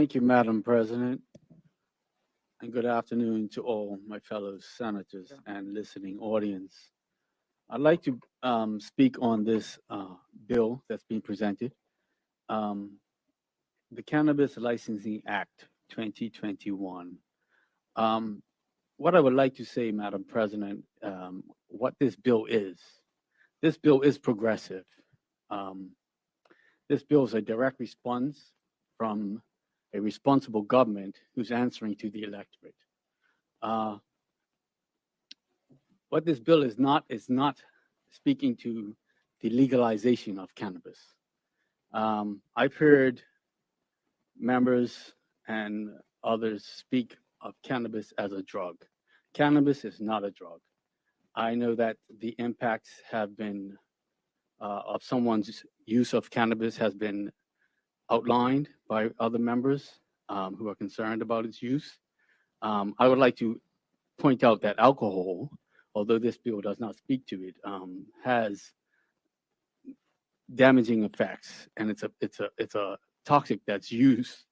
Thank you, Madam President, and good afternoon to all my fellow senators and listening audience. I'd like to speak on this bill that's being presented, um, the Cannabis Licensing Act 2021. Um, what I would like to say, Madam President, what this bill is progressive. Um, this bill is a direct response from a responsible government who's answering to the electorate. Uh, what this bill is not speaking to the legalization of cannabis. I've heard members and others speak of cannabis as a drug. Cannabis is not a drug. I know that the impacts have been of someone's use of cannabis has been outlined by other members who are concerned about its use. I would like to point out that alcohol, although this bill does not speak to it, has damaging effects, and it's a toxic that's used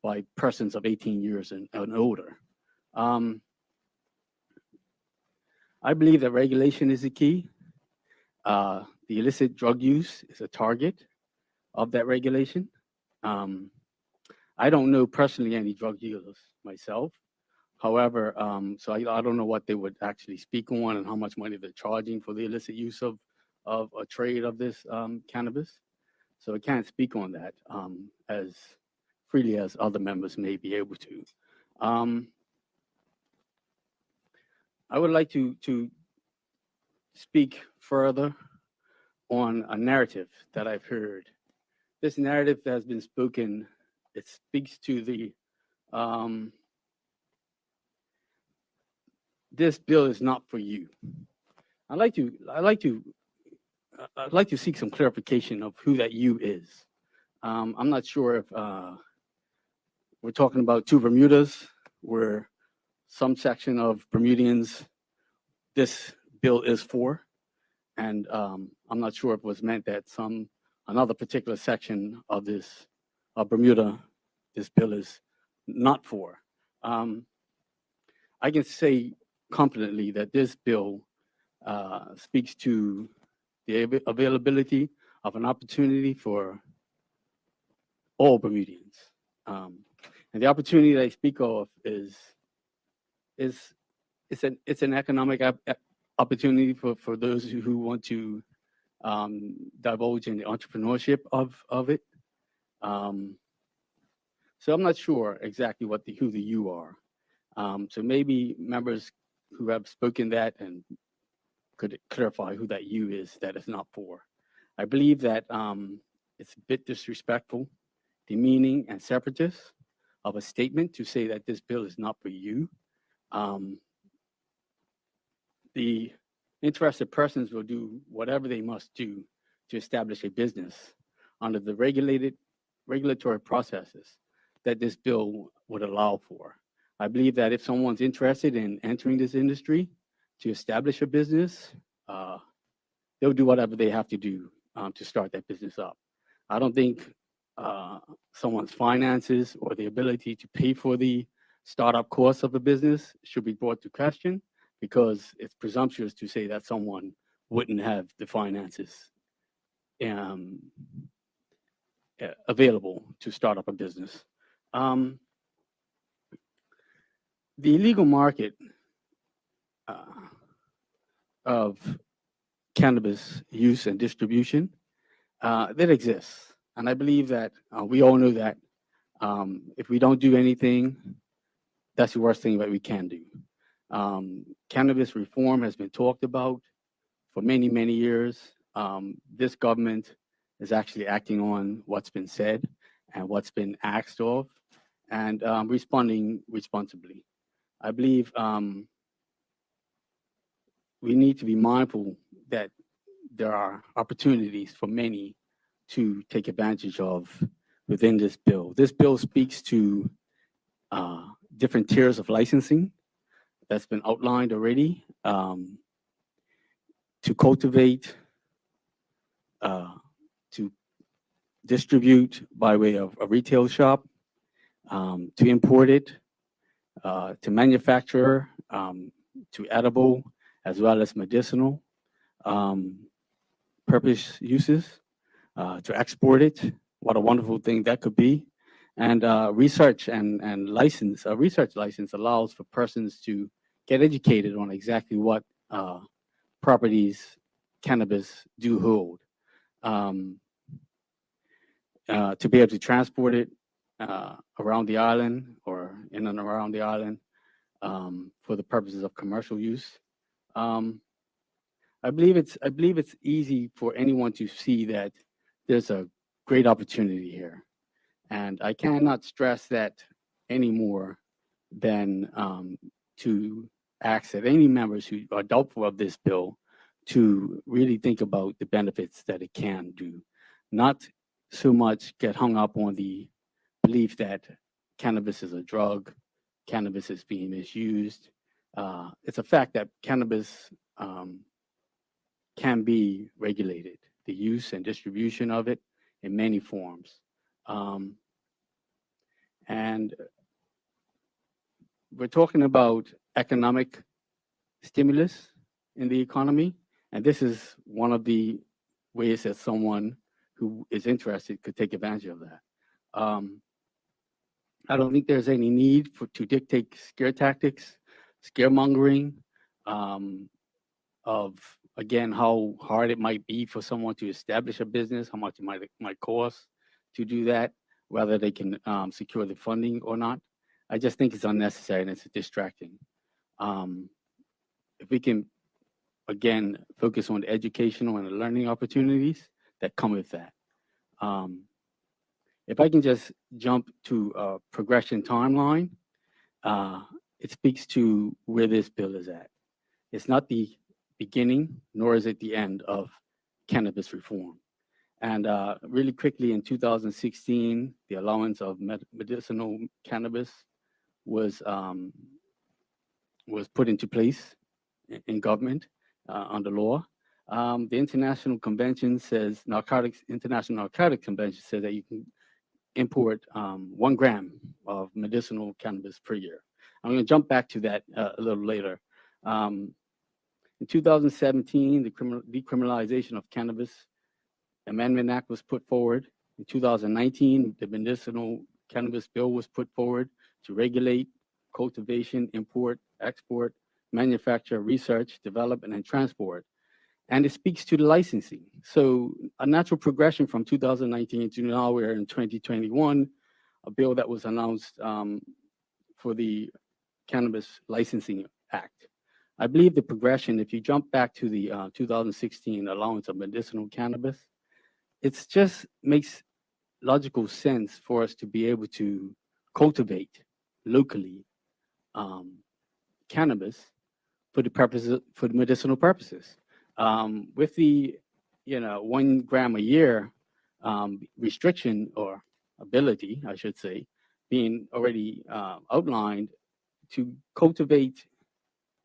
by persons of 18 years and older. I believe that regulation is the key. The illicit drug use is a target of that regulation. I don't know personally any drug dealers myself. However, so I don't know what they would actually speak on and how much money they're charging for the illicit use of a trade of this cannabis. So I can't speak on that as freely as other members may be able to. I would like to speak further on a narrative that I've heard. This narrative that has been spoken, it speaks to the this bill is not for you. I'd like to seek some clarification of who that you is. I'm not sure if we're talking about two Bermudas, where some section of Bermudians this bill is for, and I'm not sure if it was meant that another particular section of this Bermuda this bill is not for. I can say confidently that this bill speaks to the availability of an opportunity for all Bermudians. And the opportunity that I speak of is it's an economic opportunity for those who want to divulge in the entrepreneurship of it. So I'm not sure exactly who the you are. So maybe members who have spoken that and could clarify who that you is that is not for. I believe that it's a bit disrespectful, demeaning, and separatist of a statement to say that this bill is not for you. The interested persons will do whatever they must do to establish a business under the regulatory processes that this bill would allow for. I believe that if someone's interested in entering this industry to establish a business, they'll do whatever they have to do to start that business up. I don't think someone's finances or the ability to pay for the startup costs of a business should be brought to question, because it's presumptuous to say that someone wouldn't have the finances available to start up a business. The illegal market of cannabis use and distribution that exists, and I believe that we all know that if we don't do anything, that's the worst thing that we can do. Cannabis reform has been talked about for many, many years. This government is actually acting on what's been said and what's been asked of, and responding responsibly. I believe we need to be mindful that there are opportunities for many to take advantage of within this bill. This bill speaks to different tiers of licensing that's been outlined already, to cultivate, to distribute by way of a retail shop, to import it, to manufacture, to edible, as well as medicinal um, purpose uses, to export it. What a wonderful thing that could be. And research and license, a research license allows for persons to get educated on exactly what properties cannabis do hold. Um, to be able to transport it around the island or in and around the island for the purposes of commercial use. Um, I believe it's easy for anyone to see that there's a great opportunity here, and I cannot stress that any more than to ask that any members who are doubtful of this bill to really think about the benefits that it can do, not so much get hung up on the belief that cannabis is a drug, cannabis is being misused. It's a fact that cannabis can be regulated, the use and distribution of it in many forms. Um, and we're talking about economic stimulus in the economy, and this is one of the ways that someone who is interested could take advantage of that. I don't think there's any need to dictate scare tactics, scaremongering, of again how hard it might be for someone to establish a business, how much it might cost to do that, whether they can secure the funding or not. I just think it's unnecessary and it's distracting. Um, if we can again focus on the educational and the learning opportunities that come with that. Um, if I can just jump to a progression timeline, uh, it speaks to where this bill is at. It's not the beginning, nor is it the end of cannabis reform. And really quickly, in 2016, the allowance of medicinal cannabis was put into place in government under law. The International Convention says International Narcotics Convention says that you can import 1 gram of medicinal cannabis per year. I'm going to jump back to that a little later. In 2017, the Decriminalization of Cannabis Amendment Act was put forward. In 2019, the Medicinal Cannabis Bill was put forward to regulate cultivation, import, export, manufacture, research, development, and transport. And it speaks to the licensing. So a natural progression from 2019 to now we're in 2021, a bill that was announced for the Cannabis Licensing Act. I believe the progression, if you jump back to the 2016 allowance of medicinal cannabis, it just makes logical sense for us to be able to cultivate locally cannabis for the medicinal purposes. With the 1 gram a year restriction or ability, I should say, being already outlined, to cultivate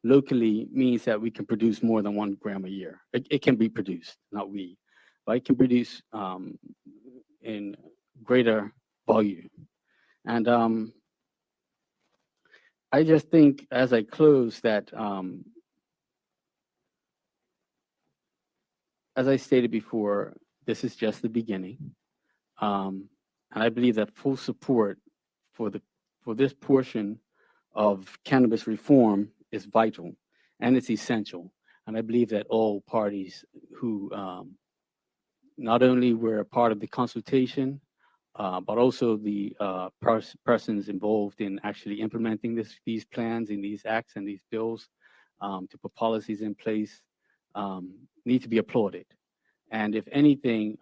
locally means that we can produce more than 1 gram a year. It can be produced, not we, but it can produce in greater volume. And I just think as I close that, as I stated before, this is just the beginning. And I believe that full support for this portion of cannabis reform is vital and it's essential. And I believe that all parties who not only were a part of the consultation, but also the persons involved in actually implementing these plans and these acts and these bills to put policies in place need to be applauded. And if anything,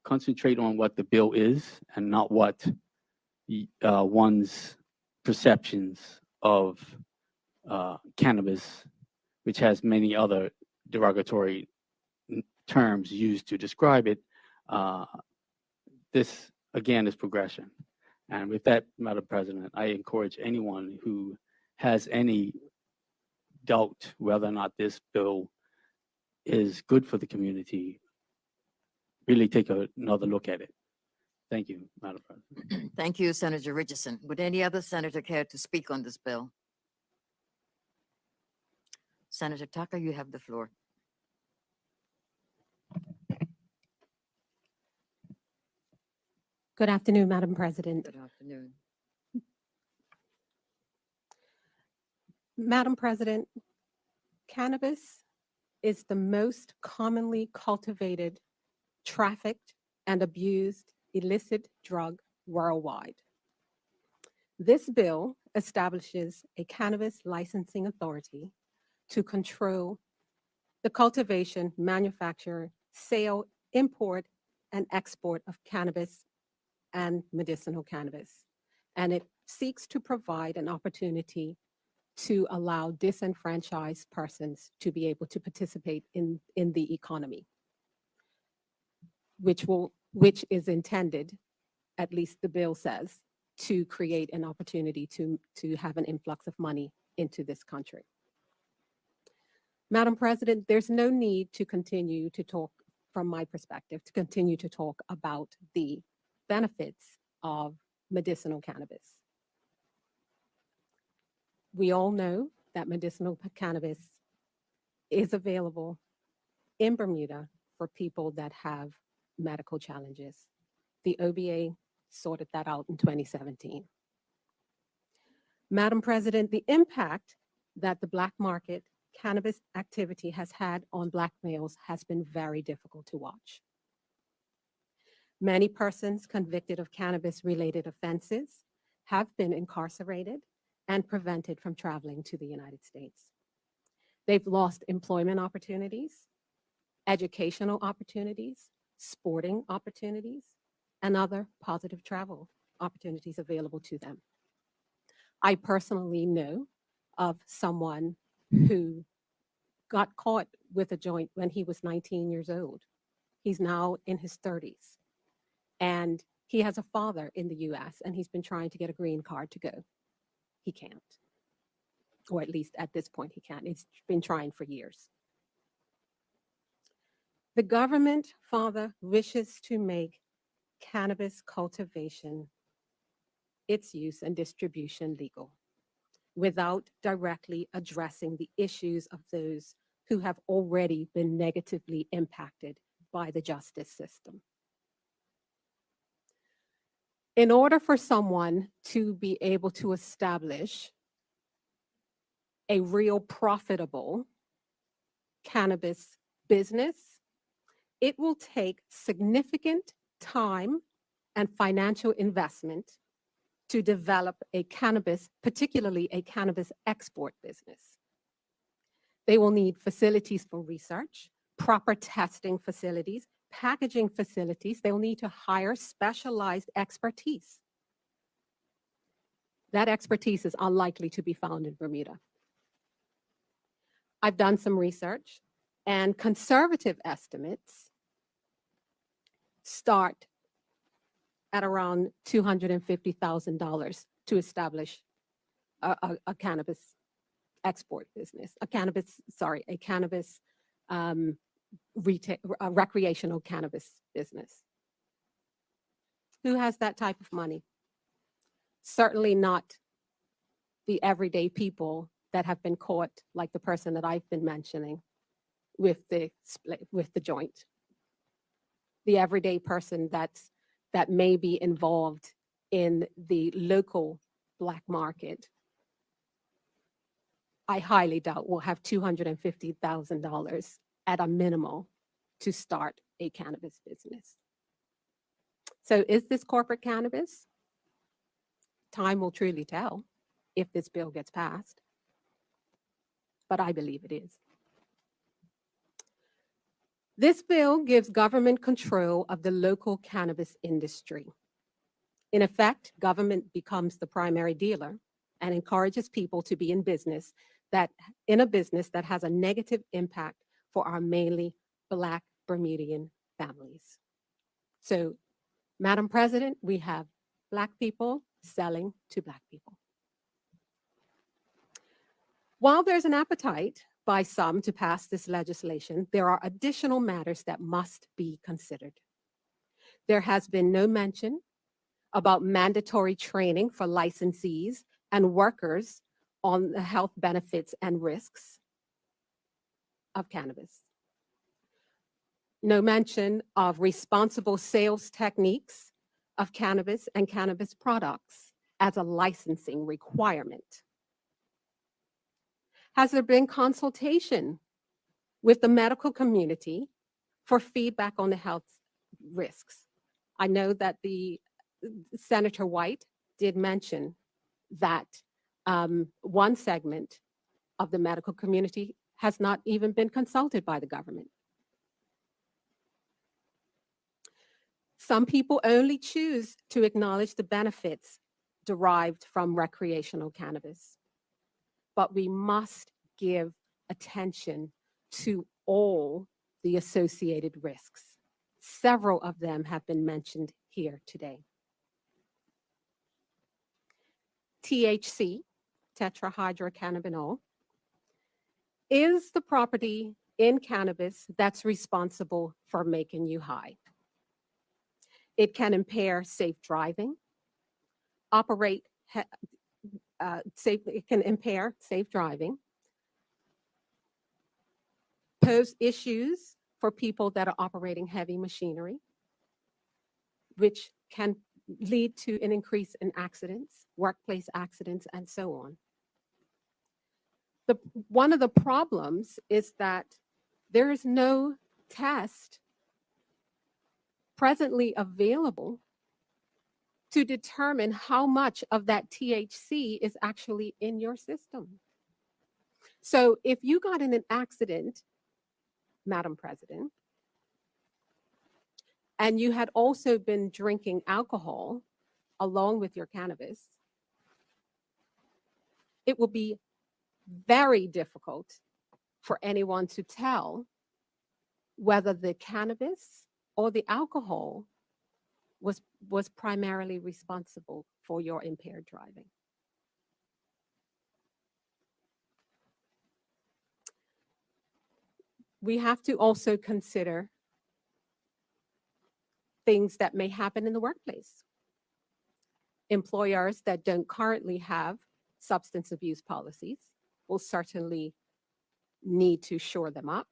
concentrate on what the bill is and not what one's perceptions of cannabis, which has many other derogatory terms used to describe it. This, again, is progression. And with that, Madam President, I encourage anyone who has any doubt whether or not this bill is good for the community, really take another look at it. Thank you, Madam President. Thank you, Senator Richardson. Would any other senator care to speak on this bill? Senator Tucker, you have the floor. Good afternoon, Madam President. Good afternoon. Madam President, cannabis is the most commonly cultivated, trafficked, and abused illicit drug worldwide. This bill establishes a cannabis licensing authority to control the cultivation, manufacture, sale, import, and export of cannabis and medicinal cannabis. And it seeks to provide an opportunity to allow disenfranchised persons to be able to participate in the economy, which is intended, at least the bill says, to create an opportunity to have an influx of money into this country. Madam President, there's no need to continue to talk, from my perspective, to continue to talk about the benefits of medicinal cannabis. We all know that medicinal cannabis is available in Bermuda for people that have medical challenges. The OBA sorted that out in 2017. Madam President, the impact that the black market cannabis activity has had on Black males has been very difficult to watch. Many persons convicted of cannabis-related offenses have been incarcerated and prevented from traveling to the United States. They've lost employment opportunities, educational opportunities, sporting opportunities, and other positive travel opportunities available to them. I personally know of someone who got caught with a joint when he was 19 years old. He's now in his 30s. And he has a father in the US, and he's been trying to get a green card to go. He can't. Or at least at this point, he can't. It's been trying for years. The government, Father, wishes to make cannabis cultivation, its use and distribution legal, without directly addressing the issues of those who have already been negatively impacted by the justice system. In order for someone to be able to establish a real profitable cannabis business, it will take significant time and financial investment to develop a cannabis, particularly a cannabis export business. They will need facilities for research, proper testing facilities, packaging facilities. They'll need to hire specialized expertise. That expertise is unlikely to be found in Bermuda. I've done some research, and conservative estimates start at around $250,000 to establish a cannabis export business, a cannabis recreational cannabis business. Who has that type of money? Certainly not the everyday people that have been caught, like the person that I've been mentioning with the joint. The everyday person that may be involved in the local black market, I highly doubt will have $250,000 at a minimum to start a cannabis business. So is this corporate cannabis? Time will truly tell if this bill gets passed, but I believe it is. This bill gives government control of the local cannabis industry. In effect, government becomes the primary dealer and encourages people to be in a business that has a negative impact for our mainly Black Bermudian families. So, Madam President, we have Black people selling to Black people. While there's an appetite by some to pass this legislation, there are additional matters that must be considered. There has been no mention about mandatory training for licensees and workers on the health benefits and risks of cannabis. No mention of responsible sales techniques of cannabis and cannabis products as a licensing requirement. Has there been consultation with the medical community for feedback on the health risks? I know that the Senator White did mention that one segment of the medical community has not even been consulted by the government. Some people only choose to acknowledge the benefits derived from recreational cannabis, but we must give attention to all the associated risks. Several of them have been mentioned here today. THC, tetrahydrocannabinol, is the property in cannabis that's responsible for making you high. It can impair safe driving, it can impair safe driving, pose issues for people that are operating heavy machinery, which can lead to an increase in accidents, workplace accidents, and so on. One of the problems is that there is no test presently available to determine how much of that THC is actually in your system. So if you got in an accident, Madam President, and you had also been drinking alcohol along with your cannabis, it will be very difficult for anyone to tell whether the cannabis or the alcohol was primarily responsible for your impaired driving. We have to also consider things that may happen in the workplace. Employers that don't currently have substance abuse policies will certainly need to shore them up.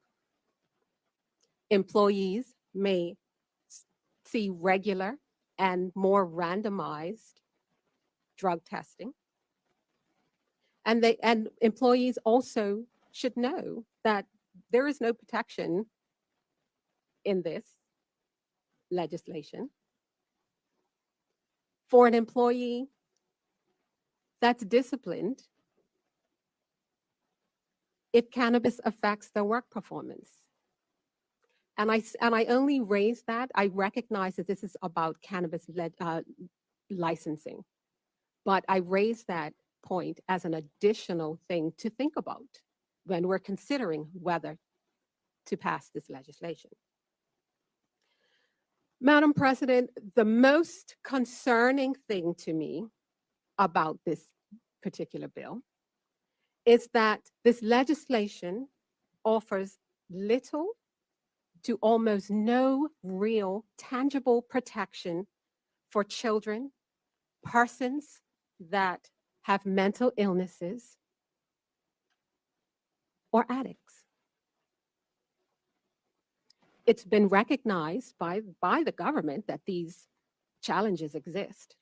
Employees may see regular and more randomized drug testing. And employees also should know that there is no protection in this legislation for an employee that's disciplined if cannabis affects their work performance. And I only raise that, I recognize that this is about cannabis licensing, but I raise that point as an additional thing to think about when we're considering whether to pass this legislation. Madam President, the most concerning thing to me about this particular bill is that this legislation offers little to almost no real tangible protection for children, persons that have mental illnesses, or addicts. It's been recognized by the government that these challenges exist.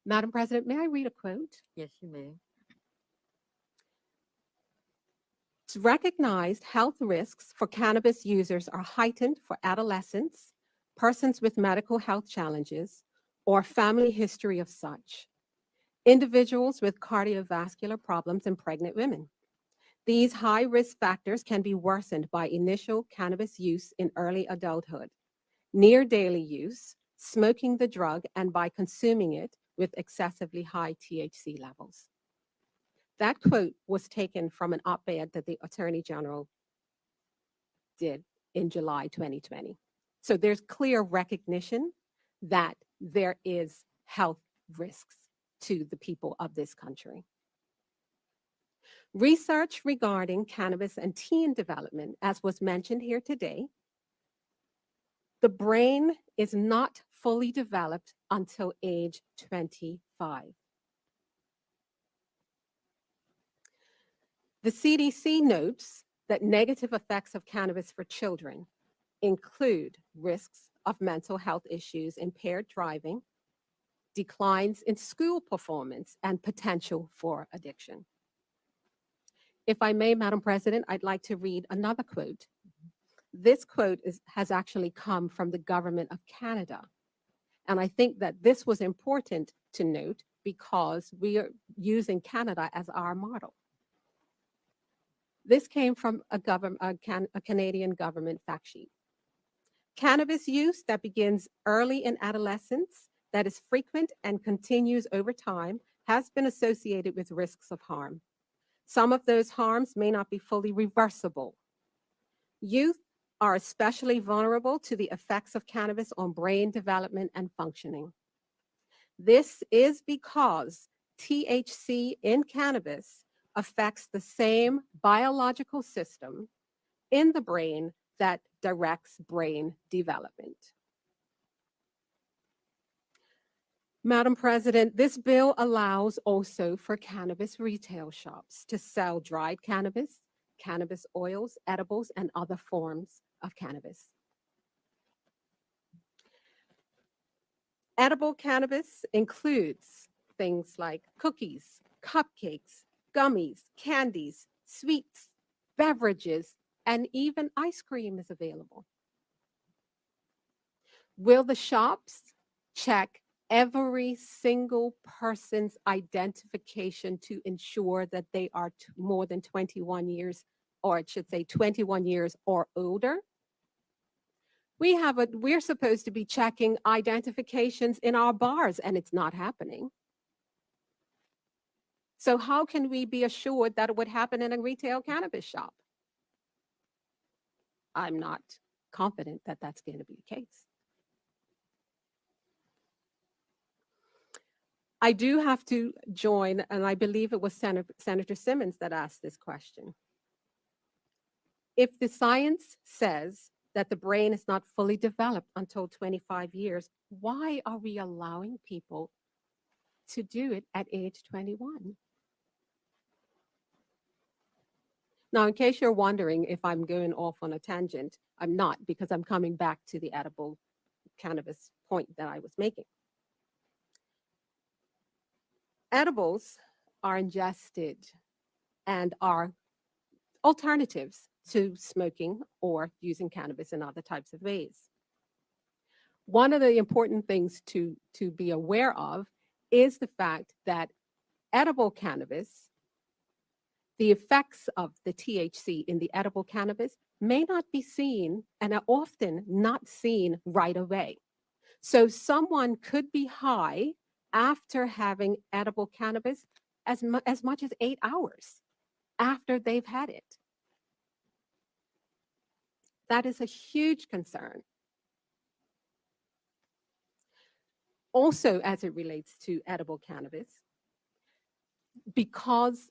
Madam President, may I read a quote? Yes, you may. It's recognized health risks for cannabis users are heightened for adolescents, persons with medical health challenges, or family history of such, individuals with cardiovascular problems, and pregnant women. These high-risk factors can be worsened by initial cannabis use in early adulthood, near daily use, smoking the drug, and by consuming it with excessively high THC levels. That quote was taken from an op-ed that the Attorney General did in July 2020. So there's clear recognition that there is health risks to the people of this country. Research regarding cannabis and teen development, as was mentioned here today, The brain is not fully developed until age 25. The CDC notes that negative effects of cannabis for children include risks of mental health issues, impaired driving, declines in school performance, and potential for addiction. If I may, Madam President, I'd like to read another quote. This quote has actually come from the government of Canada. And I think that this was important to note because we are using Canada as our model. This came from a Canadian government fact sheet. Cannabis use that begins early in adolescence, that is frequent and continues over time, has been associated with risks of harm. Some of those harms may not be fully reversible. Youth are especially vulnerable to the effects of cannabis on brain development and functioning. This is because THC in cannabis affects the same biological system in the brain that directs brain development. Madam President, this bill allows also for cannabis retail shops to sell dried cannabis, cannabis oils, edibles, and other forms of cannabis. Edible cannabis includes things like cookies, cupcakes, gummies, candies, sweets, beverages, and even ice cream is available. Will the shops check every single person's identification to ensure that they are more than 21 years, or it should say 21 years or older? We're supposed to be checking identifications in our bars, and it's not happening. So how can we be assured that it would happen in a retail cannabis shop? I'm not confident that that's going to be the case. I do have to join, and I believe it was Senator Simmons that asked this question. If the science says that the brain is not fully developed until 25 years, why are we allowing people to do it at age 21? Now, in case you're wondering if I'm going off on a tangent, I'm not, because I'm coming back to the edible cannabis point that I was making. Edibles are ingested and are alternatives to smoking or using cannabis in other types of ways. One of the important things to be aware of is the fact that edible cannabis, the effects of the THC in the edible cannabis may not be seen and are often not seen right away. So someone could be high after having edible cannabis as much as 8 hours after they've had it. That is a huge concern. Also, as it relates to edible cannabis, because,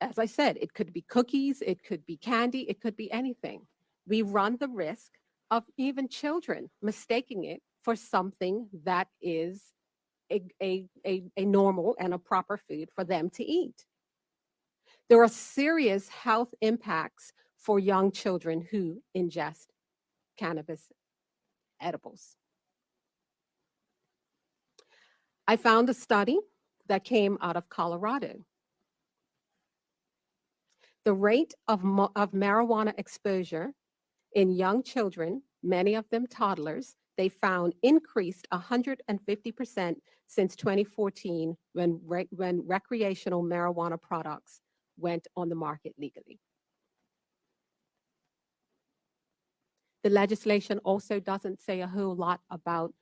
as I said, it could be cookies, it could be candy, it could be anything. We run the risk of even children mistaking it for something that is a normal and a proper food for them to eat. There are serious health impacts for young children who ingest cannabis edibles. I found a study that came out of Colorado. The rate of marijuana exposure in young children, many of them toddlers, they found increased 150% since 2014 when recreational marijuana products went on the market legally. The legislation also doesn't say a whole lot about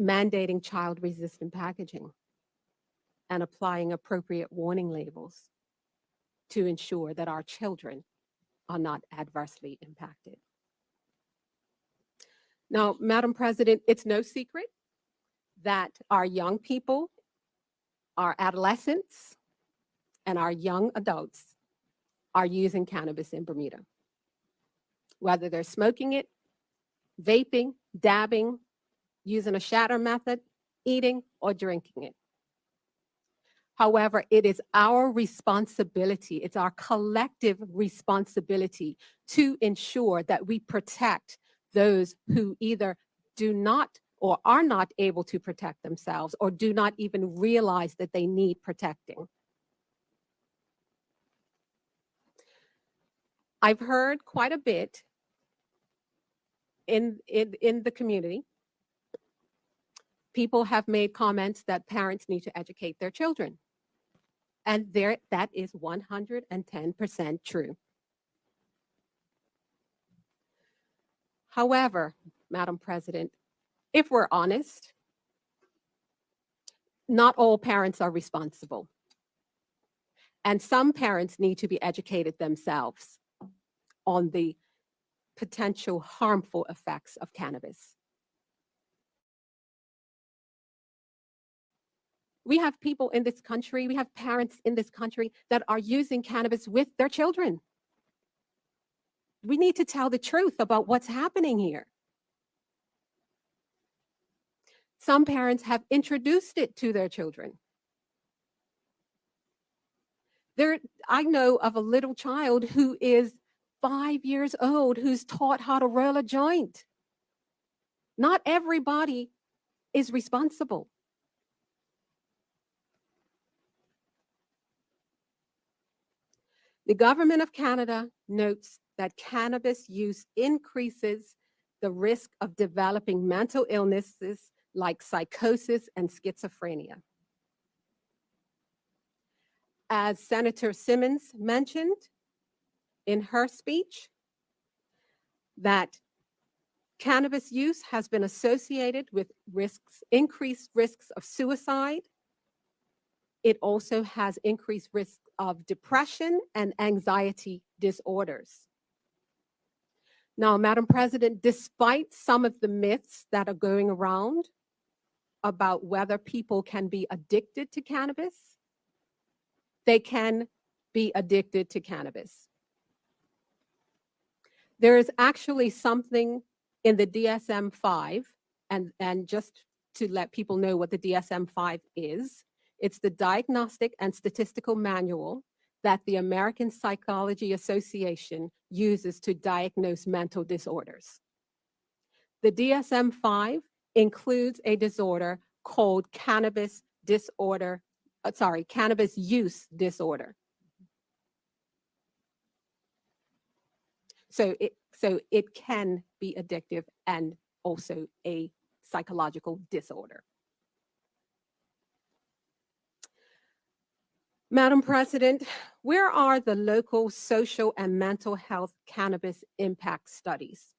mandating child-resistant packaging and applying appropriate warning labels to ensure that our children are not adversely impacted. Now, Madam President, it's no secret that our young people, our adolescents, and our young adults are using cannabis in Bermuda. Whether they're smoking it, vaping, dabbing, using a shatter method, eating, or drinking it. However, it is our responsibility, it's our collective responsibility to ensure that we protect those who either do not or are not able to protect themselves or do not even realize that they need protecting. I've heard quite a bit in the community. People have made comments that parents need to educate their children. And that is 110% true. However, Madam President, if we're honest, not all parents are responsible. And some parents need to be educated themselves on the potential harmful effects of cannabis. We have people in this country, we have parents in this country that are using cannabis with their children. We need to tell the truth about what's happening here. Some parents have introduced it to their children. I know of a little child who is 5 years old who's taught how to roll a joint. Not everybody is responsible. The government of Canada notes that cannabis use increases the risk of developing mental illnesses like psychosis and schizophrenia. As Senator Simmons mentioned in her speech, that cannabis use has been associated with increased risks of suicide. It also has increased risk of depression and anxiety disorders. Now, Madam President, despite some of the myths that are going around about whether people can be addicted to cannabis, they can be addicted to cannabis. There is actually something in the DSM-5, and just to let people know what the DSM-5 is, it's the Diagnostic and Statistical Manual that the American Psychology Association uses to diagnose mental disorders. The DSM-5 includes a disorder called cannabis use disorder. So it can be addictive and also a psychological disorder. Madam President, where are the local social and mental health cannabis impact studies?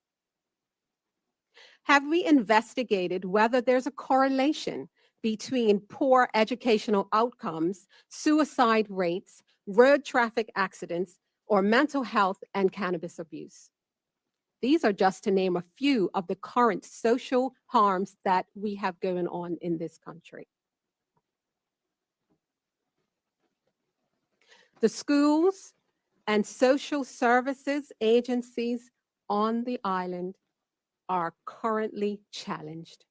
Have we investigated whether there's a correlation between poor educational outcomes, suicide rates, road traffic accidents, or mental health and cannabis abuse? These are just to name a few of the current social harms that we have going on in this country. The schools and social services agencies on the island are currently challenged.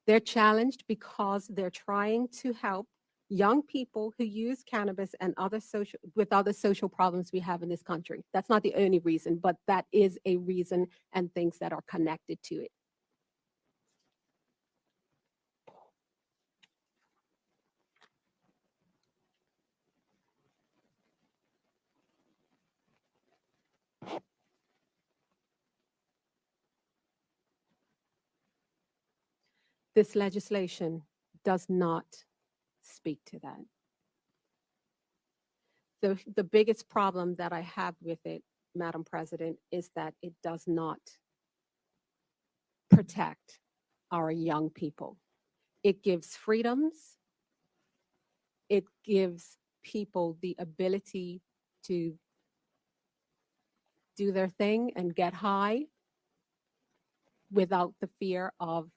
They're challenged because they're trying to help young people who use cannabis and other social problems we have in this country. That's not the only reason, but that is a reason and things that are connected to it. This legislation does not speak to that. The biggest problem that I have with it, Madam President, is that it does not protect our young people. It gives freedoms. It gives people the ability to do their thing and get high without the fear of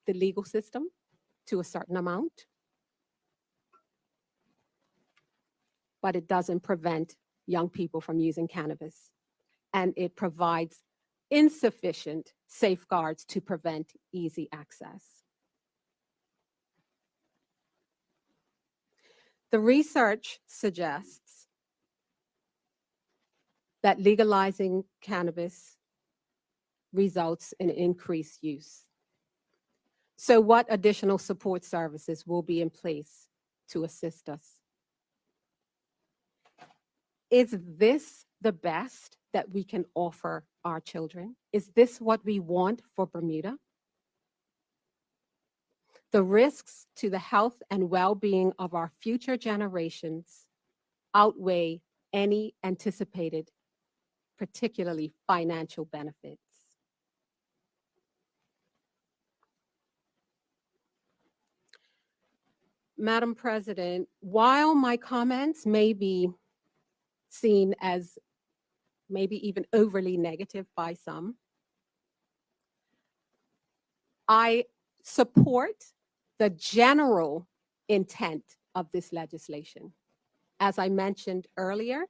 the legal system to a certain amount. But it doesn't prevent young people from using cannabis, and it provides insufficient safeguards to prevent easy access. The research suggests that legalizing cannabis results in increased use. So what additional support services will be in place to assist us? Is this the best that we can offer our children? Is this what we want for Bermuda? The risks to the health and well-being of our future generations outweigh any anticipated, particularly financial benefits. Madam President, while my comments may be seen as maybe even overly negative by some, I support the general intent of this legislation. As I mentioned earlier,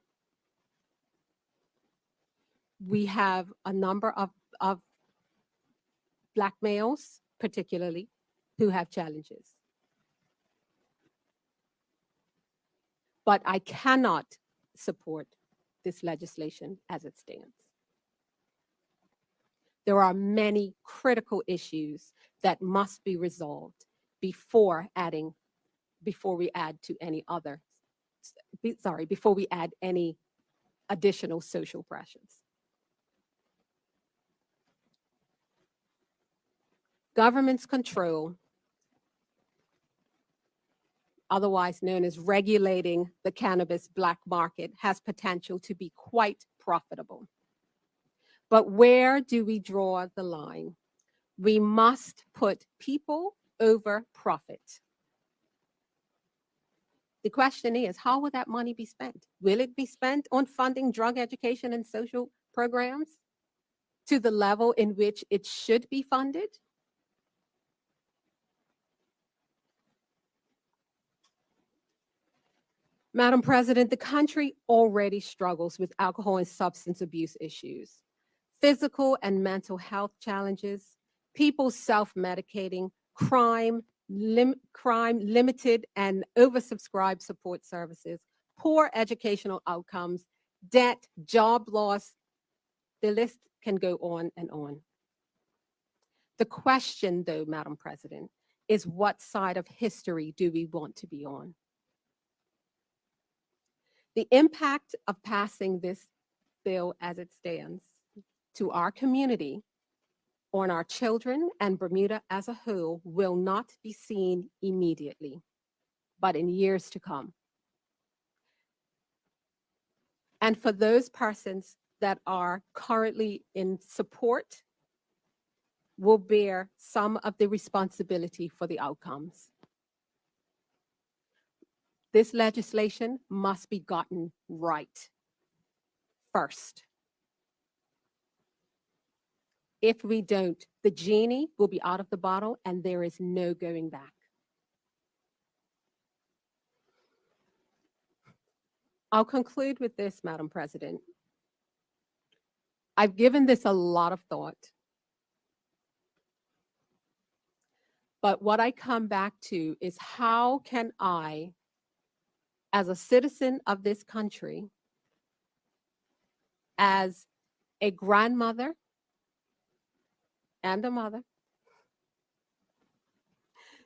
we have a number of Black males, particularly, who have challenges. But I cannot support this legislation as it stands. There are many critical issues that must be resolved before we add any additional social pressures. Government's control, otherwise known as regulating the cannabis black market, has potential to be quite profitable. But where do we draw the line? We must put people over profit. The question is, how will that money be spent? Will it be spent on funding drug education and social programs to the level in which it should be funded? Madam President, the country already struggles with alcohol and substance abuse issues, physical and mental health challenges, people self-medicating, crime, limited and oversubscribed support services, poor educational outcomes, debt, job loss. The list can go on and on. The question, though, Madam President, is what side of history do we want to be on? The impact of passing this bill as it stands to our community, on our children and Bermuda as a whole, will not be seen immediately, but in years to come. And for those persons that are currently in support, will bear some of the responsibility for the outcomes. This legislation must be gotten right first. If we don't, the genie will be out of the bottle and there is no going back. I'll conclude with this, Madam President. I've given this a lot of thought. But what I come back to is, how can I, as a citizen of this country, as a grandmother and a mother,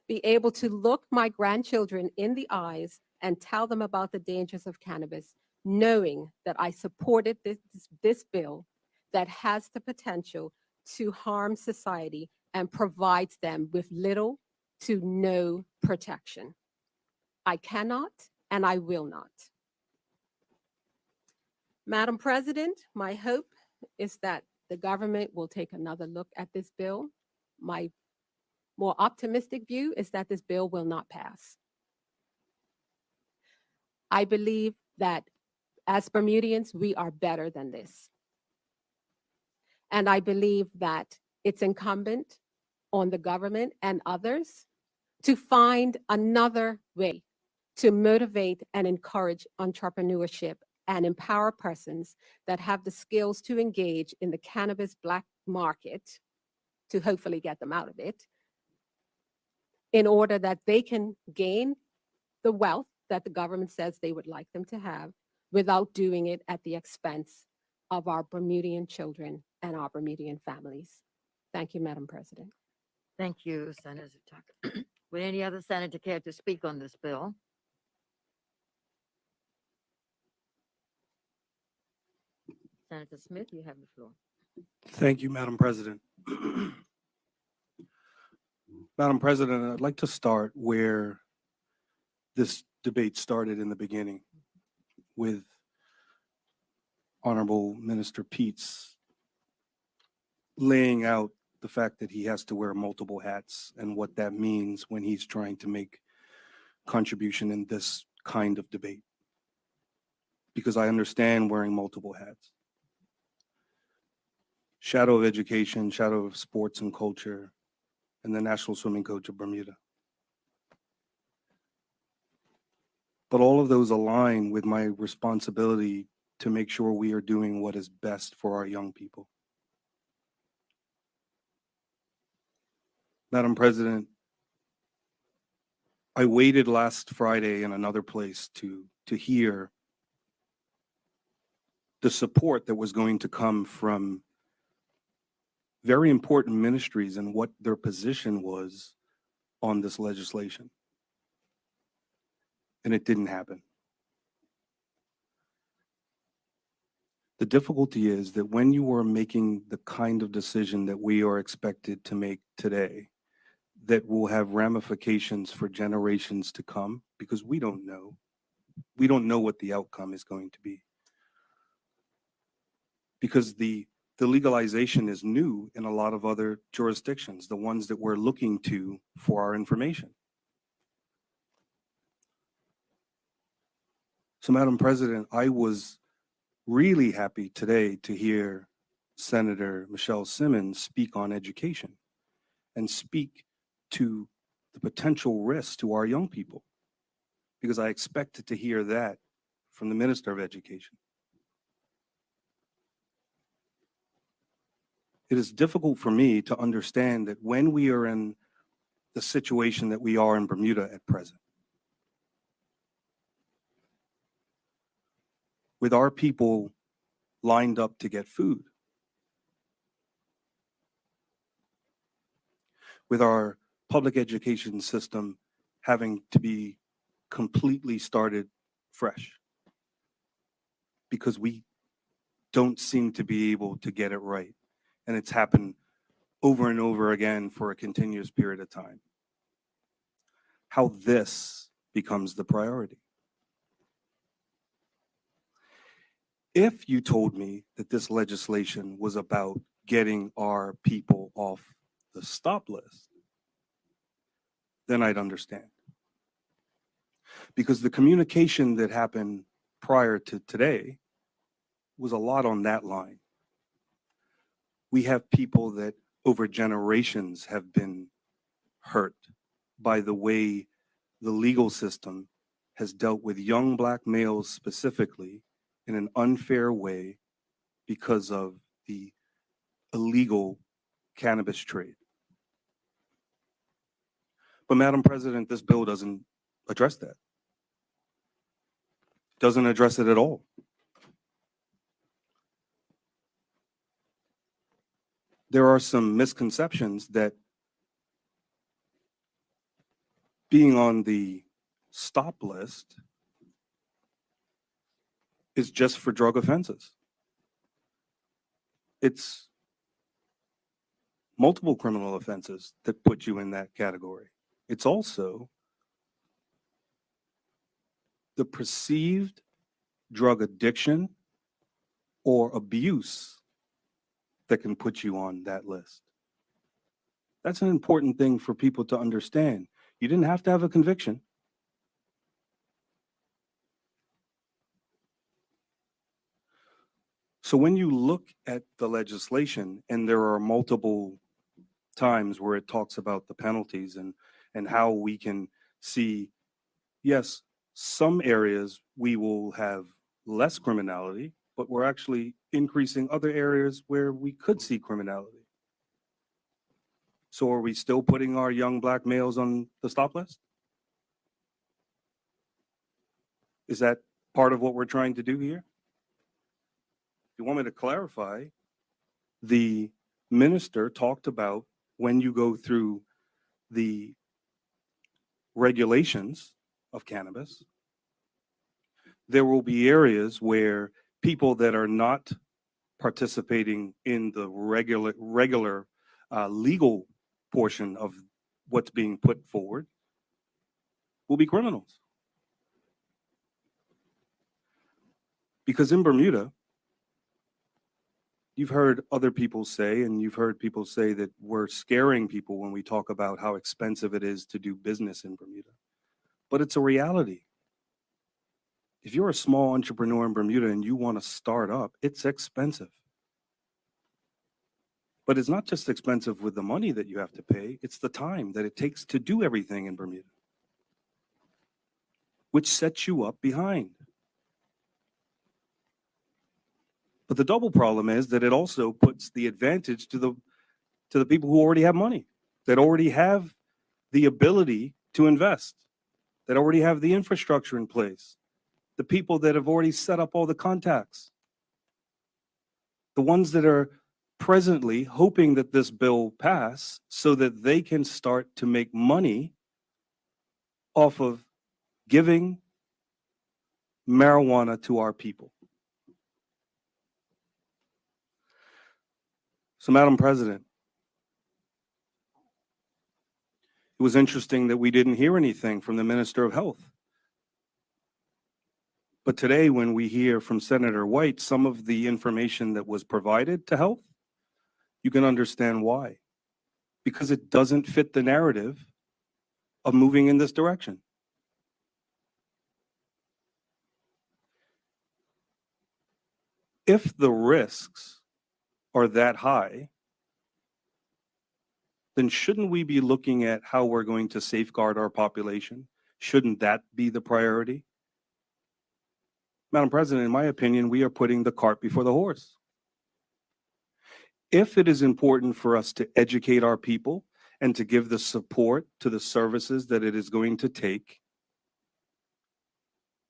be able to look my grandchildren in the eyes and tell them about the dangers of cannabis, knowing that I supported this bill that has the potential to harm society and provides them with little to no protection. I cannot and I will not. Madam President, my hope is that the government will take another look at this bill. My more optimistic view is that this bill will not pass. I believe that as Bermudians, we are better than this. And I believe that it's incumbent on the government and others to find another way to motivate and encourage entrepreneurship and empower persons that have the skills to engage in the cannabis black market, to hopefully get them out of it, in order that they can gain the wealth that the government says they would like them to have without doing it at the expense of our Bermudian children and our Bermudian families. Thank you, Madam President. Thank you, Senator Tucker. Would any other senator care to speak on this bill? Senator Smith, you have the floor. Thank you, Madam President. Madam President, I'd like to start where this debate started in the beginning with Honorable Minister Peets laying out the fact that he has to wear multiple hats and what that means when he's trying to make contribution in this kind of debate. Because I understand wearing multiple hats. Shadow of Education, Shadow of Sports and Culture, and the National Swimming Coach of Bermuda. But all of those align with my responsibility to make sure we are doing what is best for our young people. Madam President, I waited last Friday in another place to hear the support that was going to come from very important ministries and what their position was on this legislation. And it didn't happen. The difficulty is that when you are making the kind of decision that we are expected to make today, that will have ramifications for generations to come, because we don't know. We don't know what the outcome is going to be. Because the legalization is new in a lot of other jurisdictions, the ones that we're looking to for our information. So, Madam President, I was really happy today to hear Senator Michelle Simmons speak on education and speak to the potential risks to our young people, because I expected to hear that from the Minister of Education. It is difficult for me to understand that when we are in the situation that we are in Bermuda at present, with our people lined up to get food, with our public education system having to be completely started fresh, because we don't seem to be able to get it right. And it's happened over and over again for a continuous period of time. How this becomes the priority. If you told me that this legislation was about getting our people off the stop list, then I'd understand. Because the communication that happened prior to today was a lot on that line. We have people that over generations have been hurt by the way the legal system has dealt with young Black males specifically in an unfair way because of the illegal cannabis trade. But Madam President, this bill doesn't address that. Doesn't address it at all. There are some misconceptions that being on the stop list is just for drug offenses. It's multiple criminal offenses that put you in that category. It's also the perceived drug addiction or abuse that can put you on that list. That's an important thing for people to understand. You didn't have to have a conviction. So when you look at the legislation, and there are multiple times where it talks about the penalties and how we can see, yes, some areas we will have less criminality, but we're actually increasing other areas where we could see criminality. So are we still putting our young black males on the stop list? Is that part of what we're trying to do here? If you want me to clarify, the minister talked about when you go through the regulations of cannabis, there will be areas where people that are not participating in the regular legal portion of what's being put forward will be criminals. Because in Bermuda, you've heard other people say, and you've heard people say that we're scaring people when we talk about how expensive it is to do business in Bermuda. But it's a reality. If you're a small entrepreneur in Bermuda and you want to start up, it's expensive. But it's not just expensive with the money that you have to pay, it's the time that it takes to do everything in Bermuda, which sets you up behind. But the double problem is that it also puts the advantage to the people who already have money, that already have the ability to invest, that already have the infrastructure in place, the people that have already set up all the contacts, the ones that are presently hoping that this bill pass so that they can start to make money off of giving marijuana to our people. So, Madam President, it was interesting that we didn't hear anything from the Minister of Health. But today, when we hear from Senator White some of the information that was provided to health, you can understand why. Because it doesn't fit the narrative of moving in this direction. If the risks are that high, then shouldn't we be looking at how we're going to safeguard our population? Shouldn't that be the priority? Madam President, in my opinion, we are putting the cart before the horse. If it is important for us to educate our people and to give the support to the services that it is going to take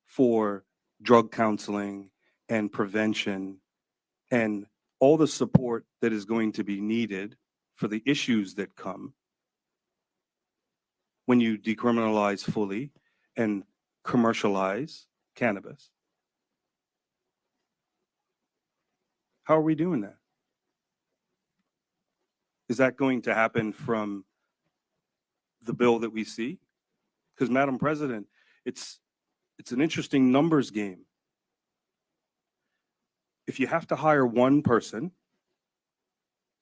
for drug counseling and prevention and all the support that is going to be needed for the issues that come when you decriminalize fully and commercialize cannabis. How are we doing that? Is that going to happen from the bill that we see? Because, Madam President, it's an interesting numbers game. If you have to hire one person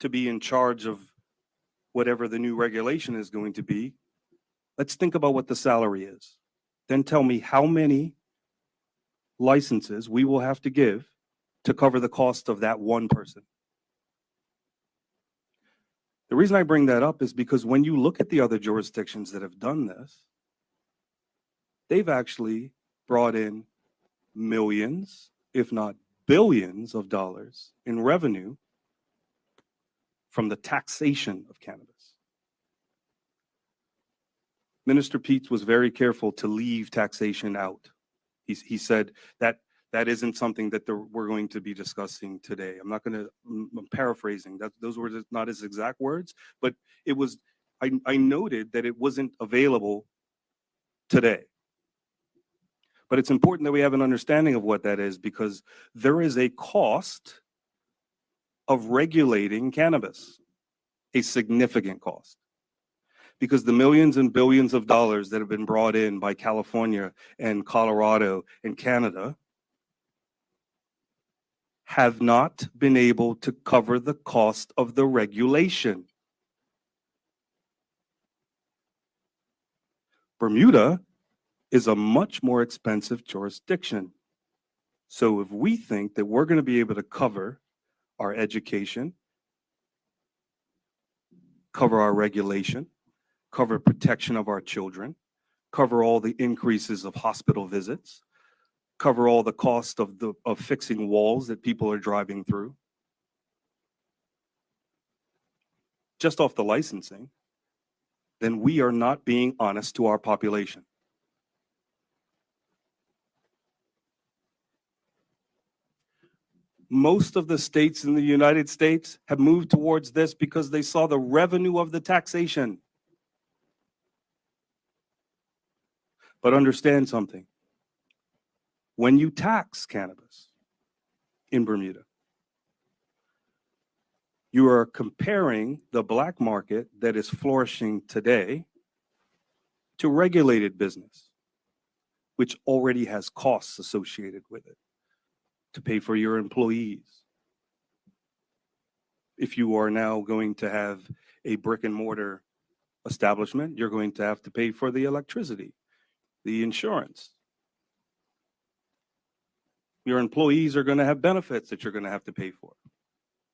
to be in charge of whatever the new regulation is going to be, let's think about what the salary is. Then tell me how many licenses we will have to give to cover the cost of that one person. The reason I bring that up is because when you look at the other jurisdictions that have done this, they've actually brought in millions, if not billions of dollars in revenue from the taxation of cannabis. Minister Peets was very careful to leave taxation out. He said that that isn't something that we're going to be discussing today. I'm paraphrasing. Those were not his exact words, but it was, I noted that it wasn't available today. But it's important that we have an understanding of what that is, because there is a cost of regulating cannabis, a significant cost. Because the millions and billions of dollars that have been brought in by California and Colorado and Canada have not been able to cover the cost of the regulation. Bermuda is a much more expensive jurisdiction. So if we think that we're going to be able to cover our education, cover our regulation, cover protection of our children, cover all the increases of hospital visits, cover all the cost of fixing walls that people are driving through. Just off the licensing, then we are not being honest to our population. Most of the states in the United States have moved towards this because they saw the revenue of the taxation. But understand something. When you tax cannabis in Bermuda, you are comparing the black market that is flourishing today to regulated business, which already has costs associated with it to pay for your employees. If you are now going to have a brick and mortar establishment, you're going to have to pay for the electricity, the insurance. Your employees are going to have benefits that you're going to have to pay for.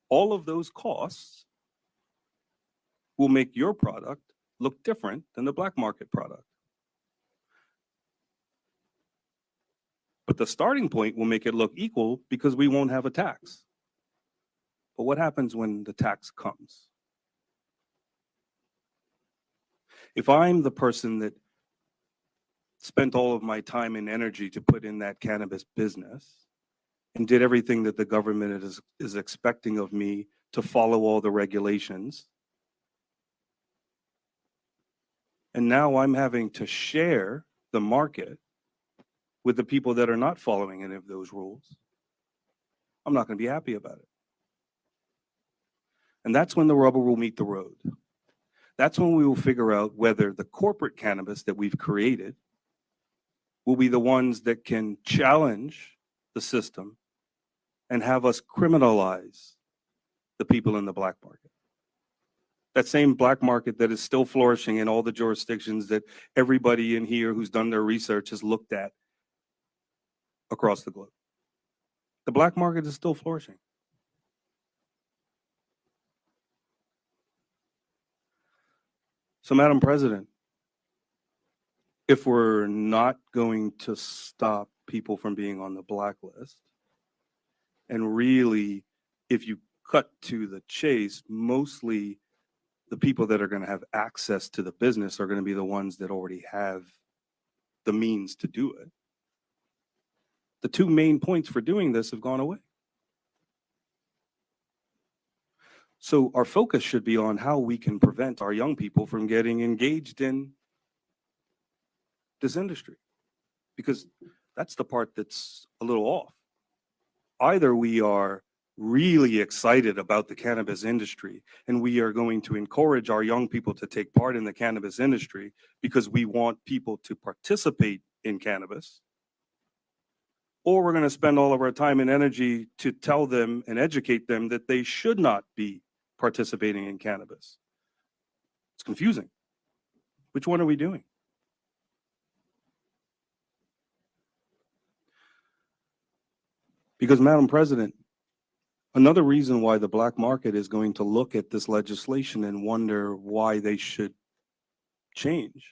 All of those costs will make your product look different than the black market product. But the starting point will make it look equal because we won't have a tax. But what happens when the tax comes? If I'm the person that spent all of my time and energy to put in that cannabis business and did everything that the government is expecting of me to follow all the regulations, and now I'm having to share the market with the people that are not following any of those rules, I'm not going to be happy about it. And that's when the rubber will meet the road. That's when we will figure out whether the corporate cannabis that we've created will be the ones that can challenge the system and have us criminalize the people in the black market. That same black market that is still flourishing in all the jurisdictions that everybody in here who's done their research has looked at across the globe. The black market is still flourishing. So, Madam President, if we're not going to stop people from being on the blacklist, and really, if you cut to the chase, mostly the people that are going to have access to the business are going to be the ones that already have the means to do it. The two main points for doing this have gone away. So our focus should be on how we can prevent our young people from getting engaged in this industry, because that's the part that's a little off. Either we are really excited about the cannabis industry and we are going to encourage our young people to take part in the cannabis industry because we want people to participate in cannabis, or we're going to spend all of our time and energy to tell them and educate them that they should not be participating in cannabis. It's confusing. Which one are we doing? Because, Madam President, another reason why the black market is going to look at this legislation and wonder why they should change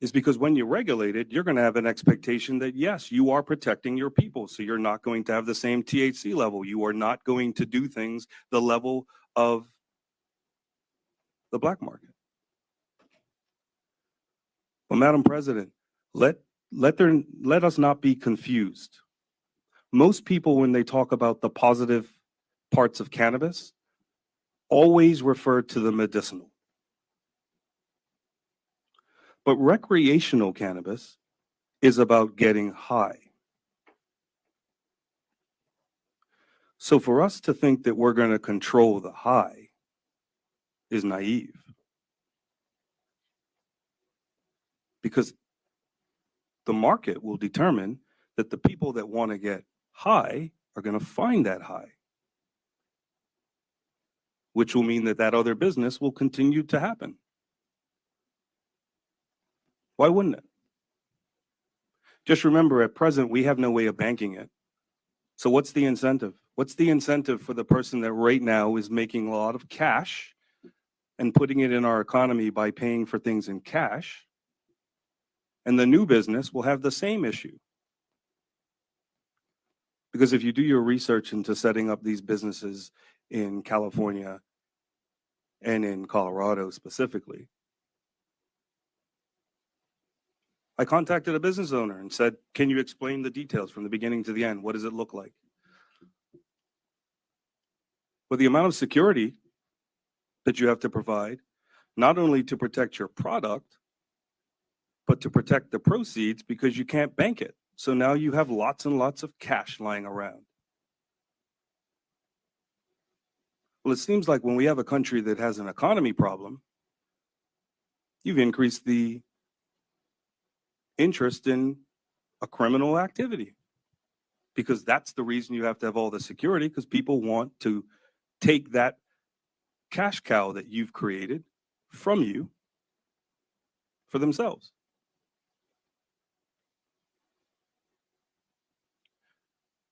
is because when you regulate it, you're going to have an expectation that, yes, you are protecting your people. So you're not going to have the same THC level. You are not going to do things the level of the black market. But, Madam President, let us not be confused. Most people, when they talk about the positive parts of cannabis, always refer to the medicinal. But recreational cannabis is about getting high. So for us to think that we're going to control the high is naive. Because the market will determine that the people that want to get high are going to find that high, which will mean that that other business will continue to happen. Why wouldn't it? Just remember, at present, we have no way of banking it. So what's the incentive? What's the incentive for the person that right now is making a lot of cash and putting it in our economy by paying for things in cash? And the new business will have the same issue. Because if you do your research into setting up these businesses in California and in Colorado specifically, I contacted a business owner and said, can you explain the details from the beginning to the end? What does it look like? Well, the amount of security that you have to provide, not only to protect your product, but to protect the proceeds because you can't bank it. So now you have lots and lots of cash lying around. Well, it seems like when we have a country that has an economy problem, you've increased the interest in a criminal activity because that's the reason you have to have all the security, because people want to take that cash cow that you've created from you for themselves.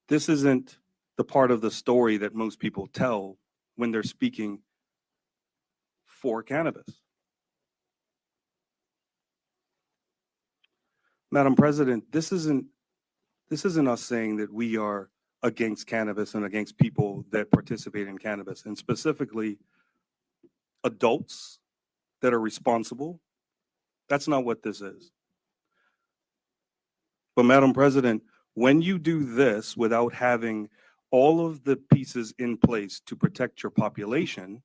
This isn't the part of the story that most people tell when they're speaking for cannabis. Madam President, this isn't us saying that we are against cannabis and against people that participate in cannabis, and specifically adults that are responsible. That's not what this is. But Madam President, when you do this without having all of the pieces in place to protect your population,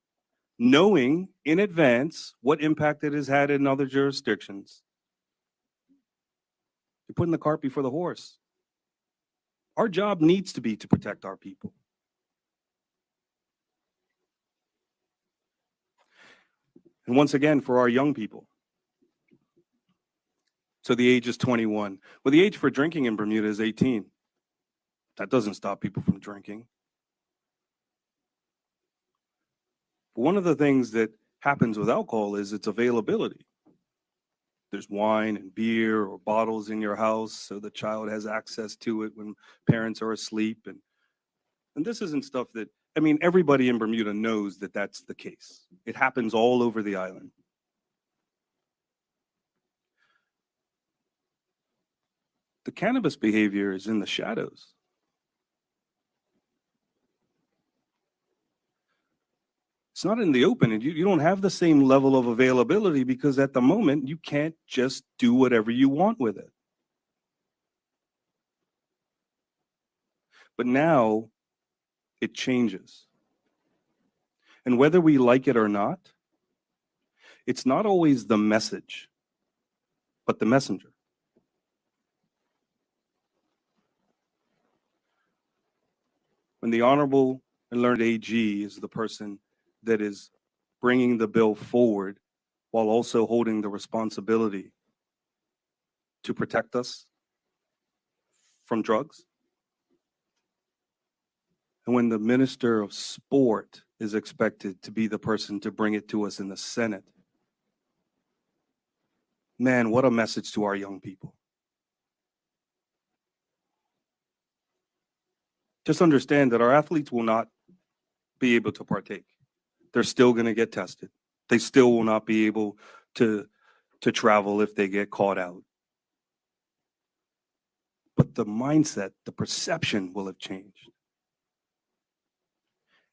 knowing in advance what impact it has had in other jurisdictions, you're putting the cart before the horse. Our job needs to be to protect our people. And once again, for our young people. So the age is 21. Well, the age for drinking in Bermuda is 18. That doesn't stop people from drinking. But one of the things that happens with alcohol is its availability. There's wine and beer or bottles in your house, so the child has access to it when parents are asleep. And this isn't stuff that, I mean, everybody in Bermuda knows that that's the case. It happens all over the island. The cannabis behavior is in the shadows. It's not in the open, and you don't have the same level of availability because at the moment you can't just do whatever you want with it. But now it changes. And whether we like it or not, it's not always the message, but the messenger. When the Honorable and Learned AG is the person that is bringing the bill forward while also holding the responsibility to protect us from drugs, and when the Minister of Sport is expected to be the person to bring it to us in the Senate, man, what a message to our young people. Just understand that our athletes will not be able to partake. They're still going to get tested. They still will not be able to travel if they get caught out. But the mindset, the perception will have changed.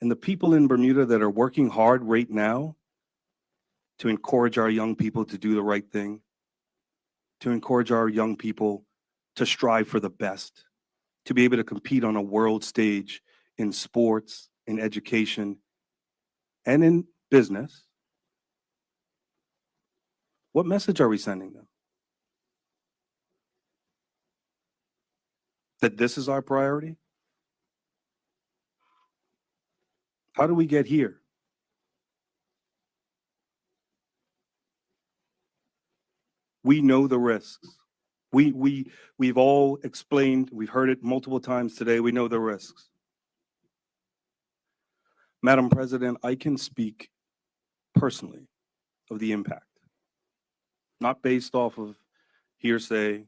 And the people in Bermuda that are working hard right now to encourage our young people to do the right thing, to encourage our young people to strive for the best, to be able to compete on a world stage in sports, in education, and in business, what message are we sending them? That this is our priority? How do we get here? We know the risks. We've all explained, we've heard it multiple times today, we know the risks. Madam President, I can speak personally of the impact, not based off of hearsay.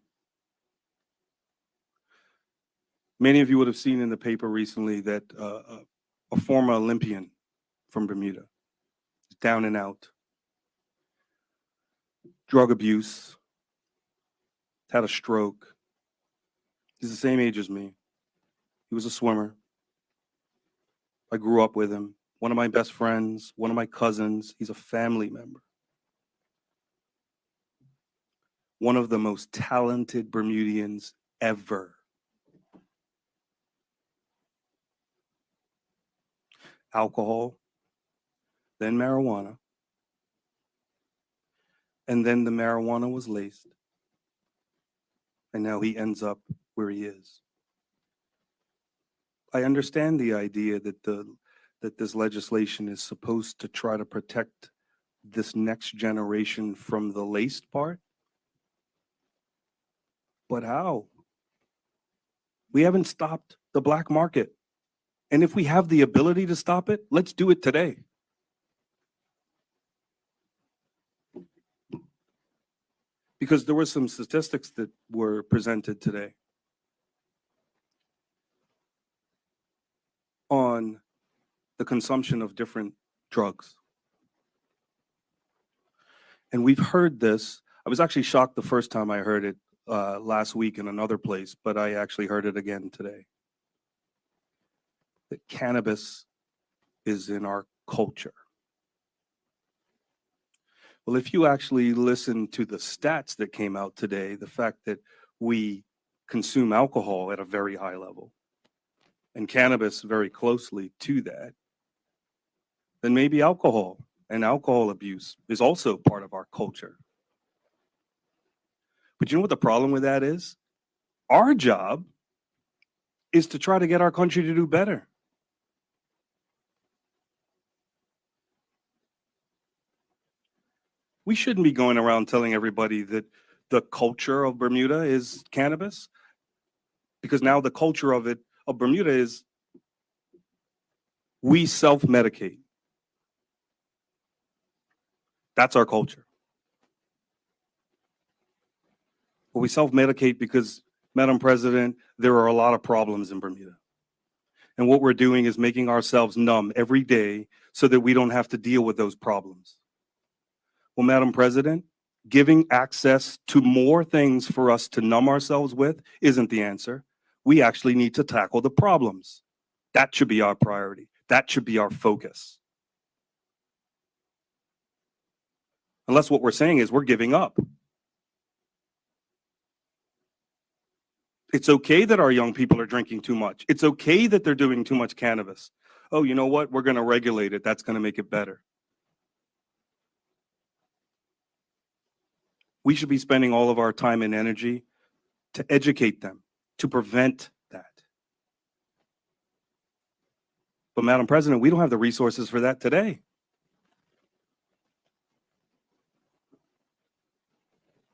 Many of you would have seen in the paper recently that a former Olympian from Bermuda is down and out, drug abuse, had a stroke. He's the same age as me. He was a swimmer. I grew up with him. One of my best friends, one of my cousins. He's a family member. One of the most talented Bermudians ever. Alcohol, then marijuana, and then the marijuana was laced. And now he ends up where he is. I understand the idea that this legislation is supposed to try to protect this next generation from the laced part. But how? We haven't stopped the black market. And if we have the ability to stop it, let's do it today. Because there were some statistics that were presented today on the consumption of different drugs. And we've heard this. I was actually shocked the first time I heard it last week in another place, but I actually heard it again today. That cannabis is in our culture. Well, if you actually listen to the stats that came out today, the fact that we consume alcohol at a very high level and cannabis very closely to that, then maybe alcohol and alcohol abuse is also part of our culture. But you know what the problem with that is? Our job is to try to get our country to do better. We shouldn't be going around telling everybody that the culture of Bermuda is cannabis, because now the culture of Bermuda is we self-medicate. That's our culture. But we self-medicate because, Madam President, there are a lot of problems in Bermuda. And what we're doing is making ourselves numb every day so that we don't have to deal with those problems. Well, Madam President, giving access to more things for us to numb ourselves with isn't the answer. We actually need to tackle the problems. That should be our priority. That should be our focus. Unless what we're saying is we're giving up. It's okay that our young people are drinking too much. It's okay that they're doing too much cannabis. Oh, you know what? We're going to regulate it. That's going to make it better. We should be spending all of our time and energy to educate them, to prevent that. But Madam President, we don't have the resources for that today.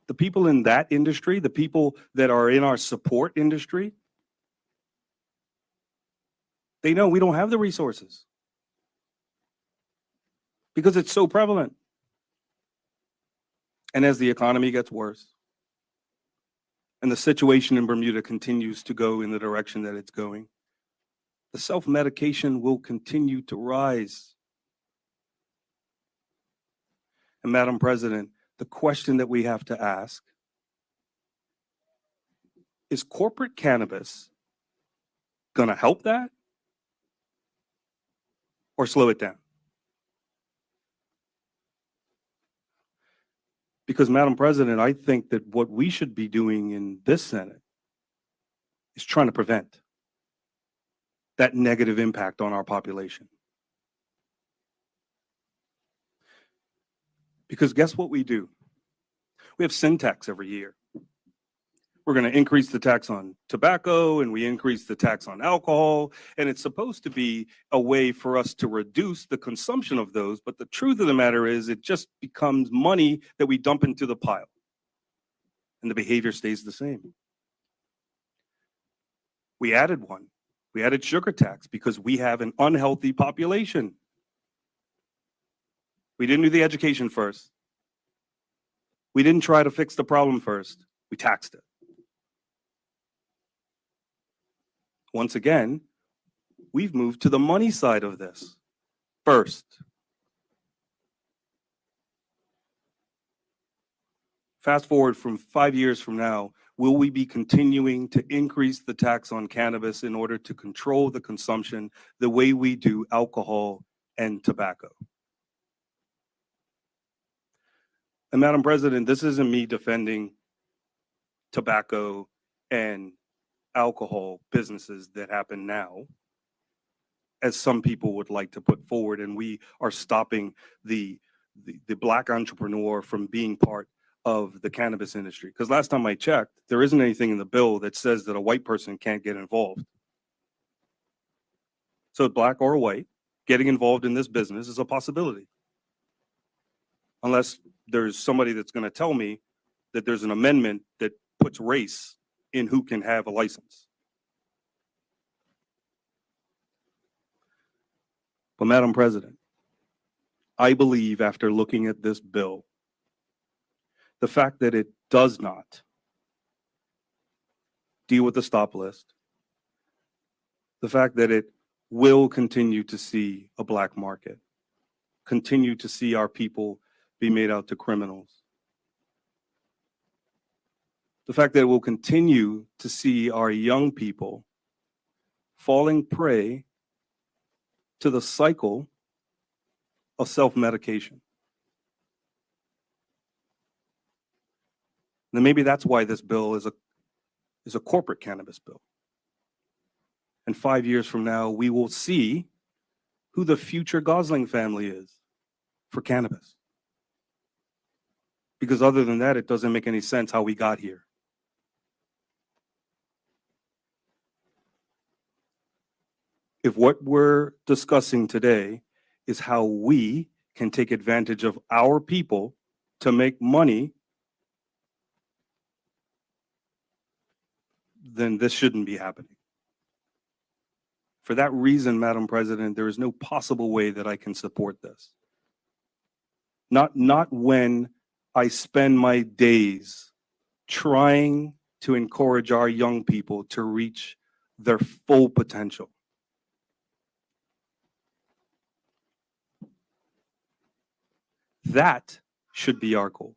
The people in that industry, the people that are in our support industry, they know we don't have the resources because it's so prevalent. And as the economy gets worse and the situation in Bermuda continues to go in the direction that it's going, the self-medication will continue to rise. And Madam President, the question that we have to ask is corporate cannabis going to help that or slow it down? Because, Madam President, I think that what we should be doing in this Senate is trying to prevent that negative impact on our population. Because guess what we do? We have sin tax every year. We're going to increase the tax on tobacco and we increase the tax on alcohol. And it's supposed to be a way for us to reduce the consumption of those. But the truth of the matter is it just becomes money that we dump into the pile. And the behavior stays the same. We added one. We added sugar tax because we have an unhealthy population. We didn't do the education first. We didn't try to fix the problem first. We taxed it. Once again, we've moved to the money side of this first. Fast forward from 5 years from now, will we be continuing to increase the tax on cannabis in order to control the consumption the way we do alcohol and tobacco? And Madam President, this isn't me defending tobacco and alcohol businesses that happen now, as some people would like to put forward, and we are stopping the Black entrepreneur from being part of the cannabis industry. Because last time I checked, there isn't anything in the bill that says that a white person can't get involved. So Black or white, getting involved in this business is a possibility. Unless there's somebody that's going to tell me that there's an amendment that puts race in who can have a license. But Madam President, I believe after looking at this bill, the fact that it does not deal with the stop list, the fact that it will continue to see a black market, continue to see our people be made out to criminals, the fact that it will continue to see our young people falling prey to the cycle of self-medication. Then maybe that's why this bill is a corporate cannabis bill. And 5 years from now, we will see who the future Gosling family is for cannabis. Because other than that, it doesn't make any sense how we got here. If what we're discussing today is how we can take advantage of our people to make money, then this shouldn't be happening. For that reason, Madam President, there is no possible way that I can support this. Not when I spend my days trying to encourage our young people to reach their full potential. That should be our goal.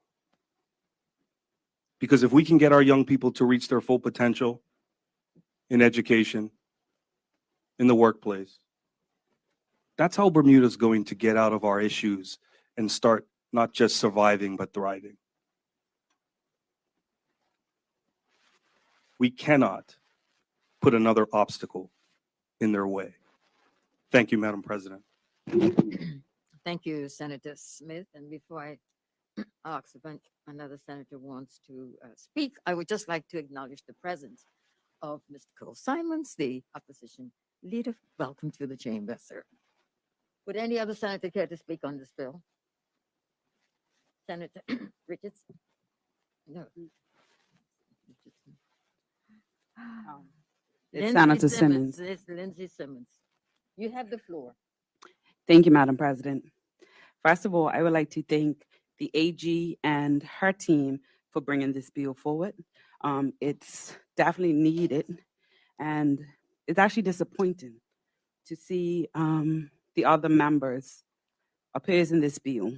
Because if we can get our young people to reach their full potential in education, in the workplace, that's how Bermuda's going to get out of our issues and start not just surviving, but thriving. We cannot put another obstacle in their way. Thank you, Madam President. Thank you, Senator Smith. And before I ask if another senator wants to speak, I would just like to acknowledge the presence of Mr. Cole Simons, the opposition leader. Welcome to the chamber, sir. Would any other senator care to speak on this bill? Senator Richardson? No. Richardson. It's Senator Simmons. It's Lindsay Simmons. You have the floor. Thank you, Madam President. First of all, I would like to thank the AG and her team for bringing this bill forward. It's definitely needed, and it's actually disappointing to see the other members opposing this bill.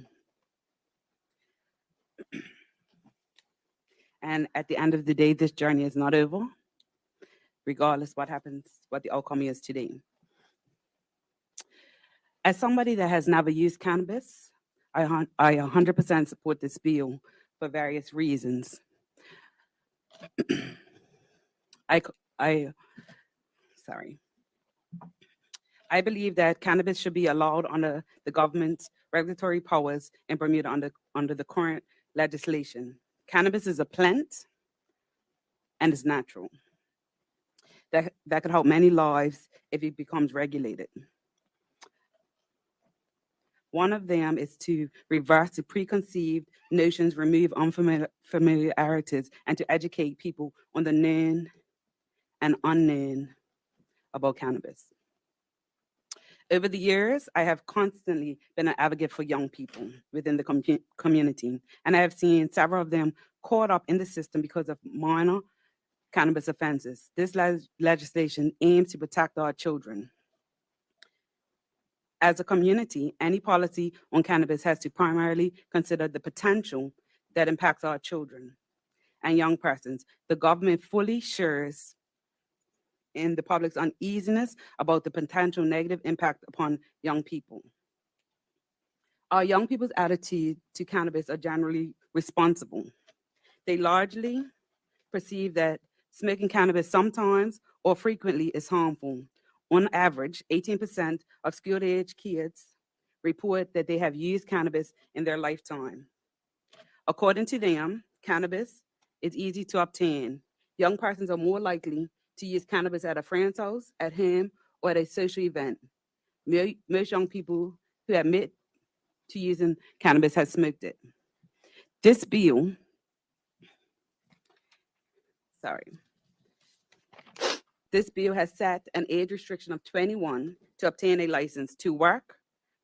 And at the end of the day, this journey is not over, regardless what happens, what the outcome is today. As somebody that has never used cannabis, I 100% support this bill for various reasons. I believe that cannabis should be allowed under the government's regulatory powers in Bermuda under the current legislation. Cannabis is a plant and is natural. That could help many lives if it becomes regulated. One of them is to reverse the preconceived notions, remove unfamiliarities, and to educate people on the known and unknown about cannabis. Over the years, I have constantly been an advocate for young people within the community, and I have seen several of them caught up in the system because of minor cannabis offenses. This legislation aims to protect our children. As a community, any policy on cannabis has to primarily consider the potential that impacts our children and young persons. The government fully shares in the public's uneasiness about the potential negative impact upon young people. Our young people's attitude to cannabis are generally responsible. They largely perceive that smoking cannabis sometimes or frequently is harmful. On average, 18% of school-age kids report that they have used cannabis in their lifetime. According to them, cannabis is easy to obtain. Young persons are more likely to use cannabis at a friend's house, at home, or at a social event. Most young people who admit to using cannabis have smoked it. This bill, this bill has set an age restriction of 21 to obtain a license to work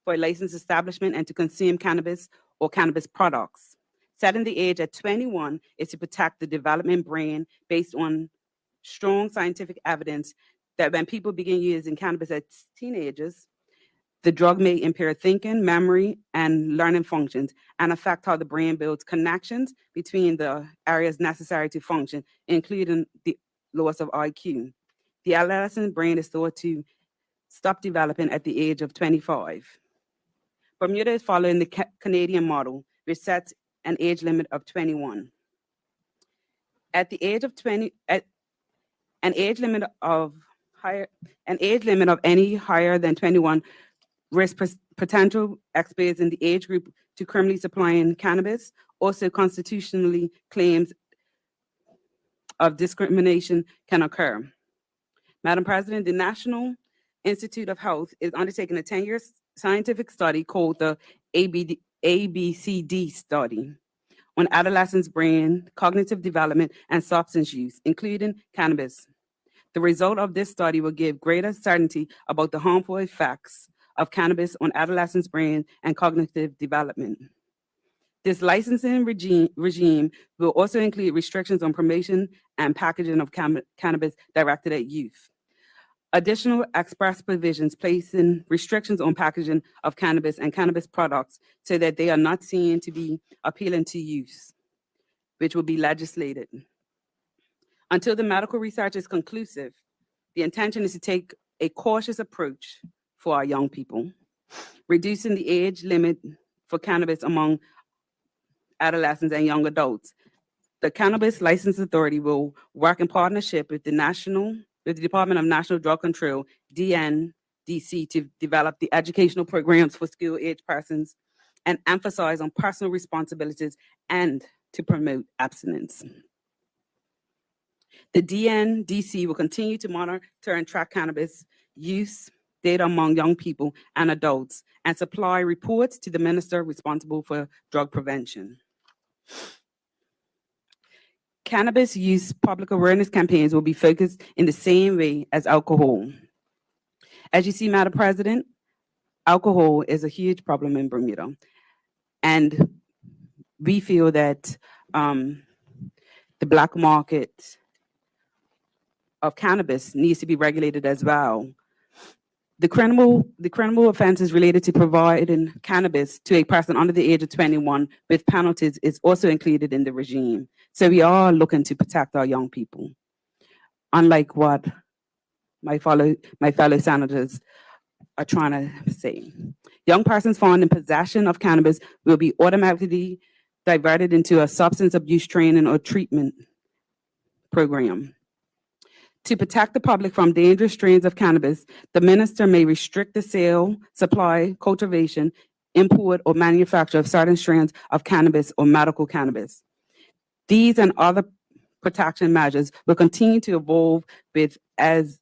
for a licensed establishment and to consume cannabis or cannabis products. Setting the age at 21 is to protect the development brain based on strong scientific evidence that when people begin using cannabis as teenagers, the drug may impair thinking, memory, and learning functions and affect how the brain builds connections between the areas necessary to function, including the loss of IQ. The adolescent brain is thought to stop developing at the age of 25. Bermuda is following the Canadian model, which sets an age limit of 21. At the age of 20, an age limit of any higher than 21 risk potential experts in the age group to criminally supplying cannabis. Also, constitutionally claims of discrimination can occur. Madam President, the National Institute of Health is undertaking a 10-year scientific study called the ABCD study on adolescents' brain, cognitive development, and substance use, including cannabis. The result of this study will give greater certainty about the harmful effects of cannabis on adolescents' brain and cognitive development. This licensing regime will also include restrictions on promotion and packaging of cannabis directed at youth. Additional express provisions placing restrictions on packaging of cannabis and cannabis products so that they are not seen to be appealing to youth, which will be legislated. Until the medical research is conclusive, the intention is to take a cautious approach for our young people, reducing the age limit for cannabis among adolescents and young adults. The Cannabis License Authority will work in partnership with the Department of National Drug Control, DNDC, to develop the educational programs for school-age persons and emphasize on personal responsibilities and to promote abstinence. The DNDC will continue to monitor and track cannabis use data among young people and adults and supply reports to the minister responsible for drug prevention. Cannabis use public awareness campaigns will be focused in the same way as alcohol. As you see, Madam President, alcohol is a huge problem in Bermuda. And we feel that the black market of cannabis needs to be regulated as well. The criminal offenses related to providing cannabis to a person under the age of 21 with penalties is also included in the regime. So we are looking to protect our young people. Unlike what my fellow senators are trying to say. Young persons found in possession of cannabis will be automatically diverted into a substance abuse training or treatment program. To protect the public from dangerous strains of cannabis, the minister may restrict the sale, supply, cultivation, import, or manufacture of certain strains of cannabis or medical cannabis. These and other protection measures will continue to evolve as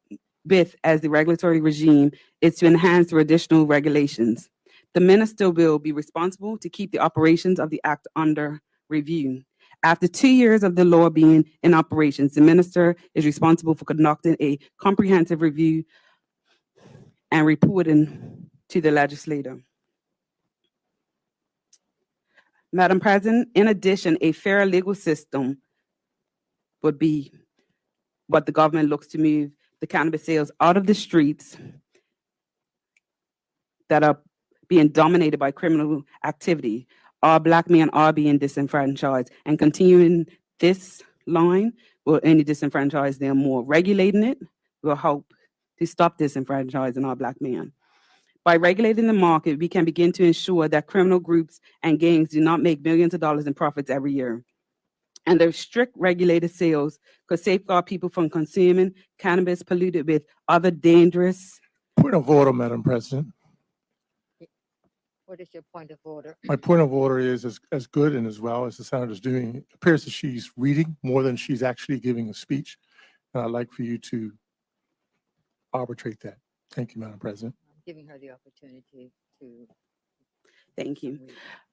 the regulatory regime is to enhance the additional regulations. The minister will be responsible to keep the operations of the act under review. After 2 years of the law being in operations, the minister is responsible for conducting a comprehensive review and reporting to the legislator. Madam President, in addition, a fair legal system would be what the government looks to move the cannabis sales out of the streets that are being dominated by criminal activity. our Black men are being disenfranchised, and continuing this line will only disenfranchise them more. Regulating it will help to stop disenfranchising our Black men. By regulating the market, we can begin to ensure that criminal groups and gangs do not make millions of dollars in profits every year. And their strict regulated sales could safeguard people from consuming cannabis polluted with other dangerous. Point of order, Madam President. What is your point of order? My point of order is as good and as well as the senator's doing. It appears that she's reading more than she's actually giving a speech. And I'd like for you to arbitrate that. Thank you, Madam President. I'm giving her the opportunity to Thank you. read.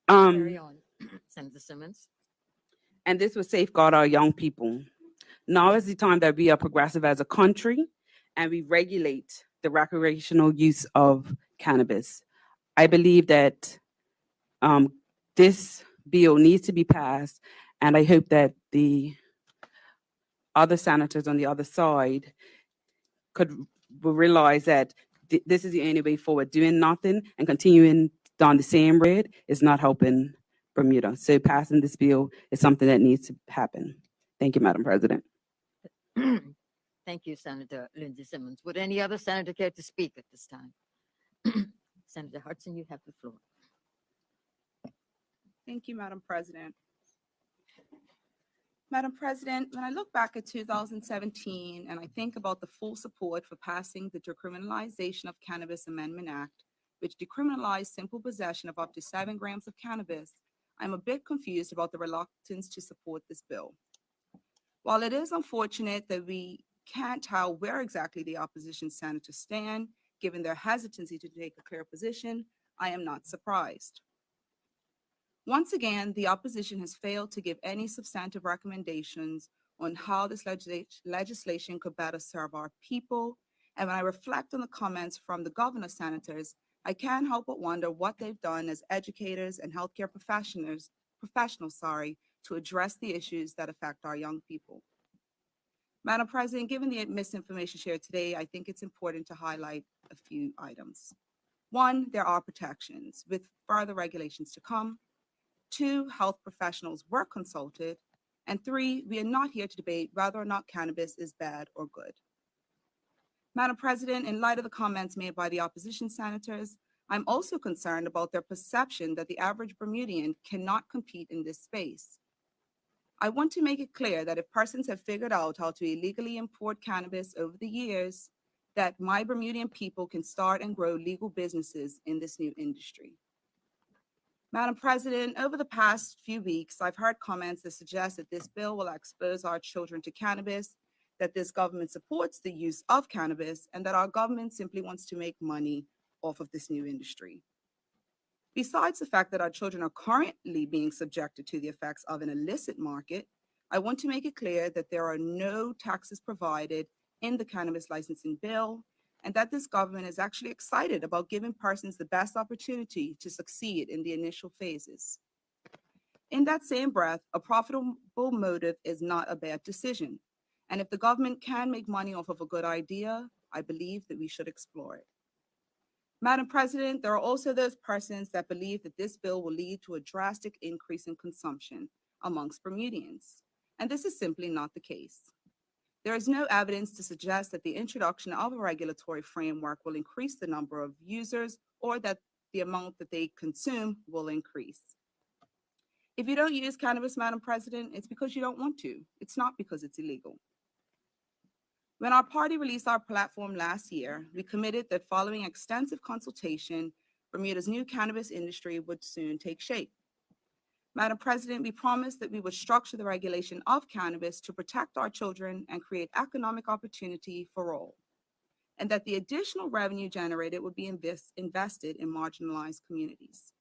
Um, Carry on, Senator Simmons. and this will safeguard our young people. Now is the time that we are progressive as a country and we regulate the recreational use of cannabis. I believe that this bill needs to be passed, and I hope that the other senators on the other side will realize that this is the only way forward. Doing nothing and continuing down the same road is not helping Bermuda. So passing this bill is something that needs to happen. Thank you, Madam President. Thank you, Senator Lindsey Simmons. Would any other senator care to speak at this time? Senator Hudson, you have the floor. Thank you, Madam President. Madam President, when I look back at 2017 and I think about the full support for passing the Decriminalization of Cannabis Amendment Act, which decriminalized simple possession of up to 7 grams of cannabis, I'm a bit confused about the reluctance to support this bill. While it is unfortunate that we can't tell where exactly the opposition senators stand, given their hesitancy to take a clear position, I am not surprised. Once again, the opposition has failed to give any substantive recommendations on how this legislation could better serve our people. And when I reflect on the comments from the governor's senators, I can't help but wonder what they've done as educators and healthcare professionals, to address the issues that affect our young people. Madam President, given the misinformation shared today, I think it's important to highlight a few items. 1, there are protections with further regulations to come. 2, health professionals were consulted. And 3, we are not here to debate whether or not cannabis is bad or good. Madam President, in light of the comments made by the opposition senators, I'm also concerned about their perception that the average Bermudian cannot compete in this space. I want to make it clear that if persons have figured out how to illegally import cannabis over the years, that my Bermudian people can start and grow legal businesses in this new industry. Madam President, over the past few weeks, I've heard comments that suggest that this bill will expose our children to cannabis, that this government supports the use of cannabis, and that our government simply wants to make money off of this new industry. Besides the fact that our children are currently being subjected to the effects of an illicit market, I want to make it clear that there are no taxes provided in the cannabis licensing bill, and that this government is actually excited about giving persons the best opportunity to succeed in the initial phases. In that same breath, a profitable motive is not a bad decision. And if the government can make money off of a good idea, I believe that we should explore it. Madam President, there are also those persons that believe that this bill will lead to a drastic increase in consumption amongst Bermudians. And this is simply not the case. There is no evidence to suggest that the introduction of a regulatory framework will increase the number of users or that the amount that they consume will increase. If you don't use cannabis, Madam President, it's because you don't want to. It's not because it's illegal. When our party released our platform last year, we committed that following extensive consultation, Bermuda's new cannabis industry would soon take shape. Madam President, we promised that we would structure the regulation of cannabis to protect our children and create economic opportunity for all, and that the additional revenue generated would be invested in marginalized communities.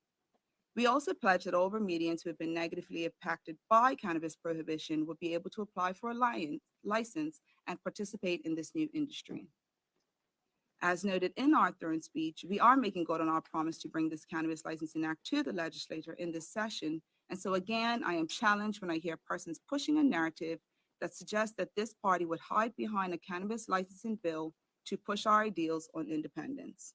We also pledged that all Bermudians who have been negatively impacted by cannabis prohibition would be able to apply for a license and participate in this new industry. As noted in our third speech, we are making good on our promise to bring this Cannabis Licensing Act to the legislature in this session. And so again, I am challenged when I hear persons pushing a narrative that suggests that this party would hide behind a cannabis licensing bill to push our ideals on independence.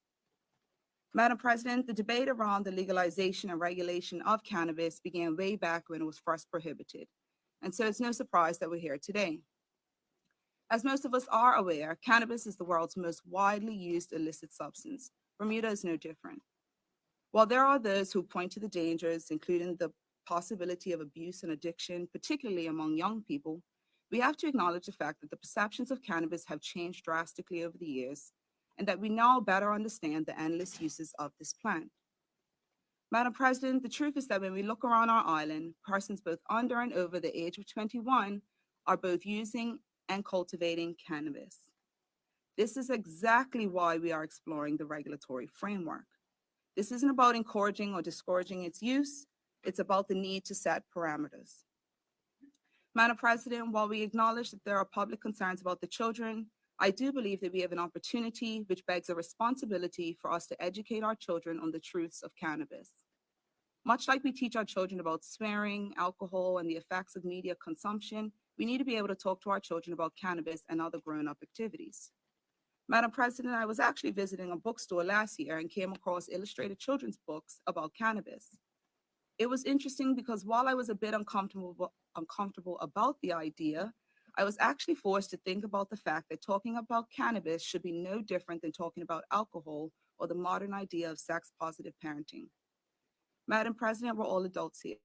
Madam President, the debate around the legalization and regulation of cannabis began way back when it was first prohibited. And so it's no surprise that we're here today. As most of us are aware, cannabis is the world's most widely used illicit substance. Bermuda is no different. While there are those who point to the dangers, including the possibility of abuse and addiction, particularly among young people, we have to acknowledge the fact that the perceptions of cannabis have changed drastically over the years, and that we now better understand the endless uses of this plant. Madam President, the truth is that when we look around our island, persons both under and over the age of 21 are both using and cultivating cannabis. This is exactly why we are exploring the regulatory framework. This isn't about encouraging or discouraging its use. It's about the need to set parameters. Madam President, while we acknowledge that there are public concerns about the children, I do believe that we have an opportunity which begs a responsibility for us to educate our children on the truths of cannabis. Much like we teach our children about swearing, alcohol, and the effects of media consumption, we need to be able to talk to our children about cannabis and other grown-up activities. Madam President, I was actually visiting a bookstore last year and came across illustrated children's books about cannabis. It was interesting because while I was a bit uncomfortable about the idea, I was actually forced to think about the fact that talking about cannabis should be no different than talking about alcohol or the modern idea of sex-positive parenting. Madam President, we're all adults here.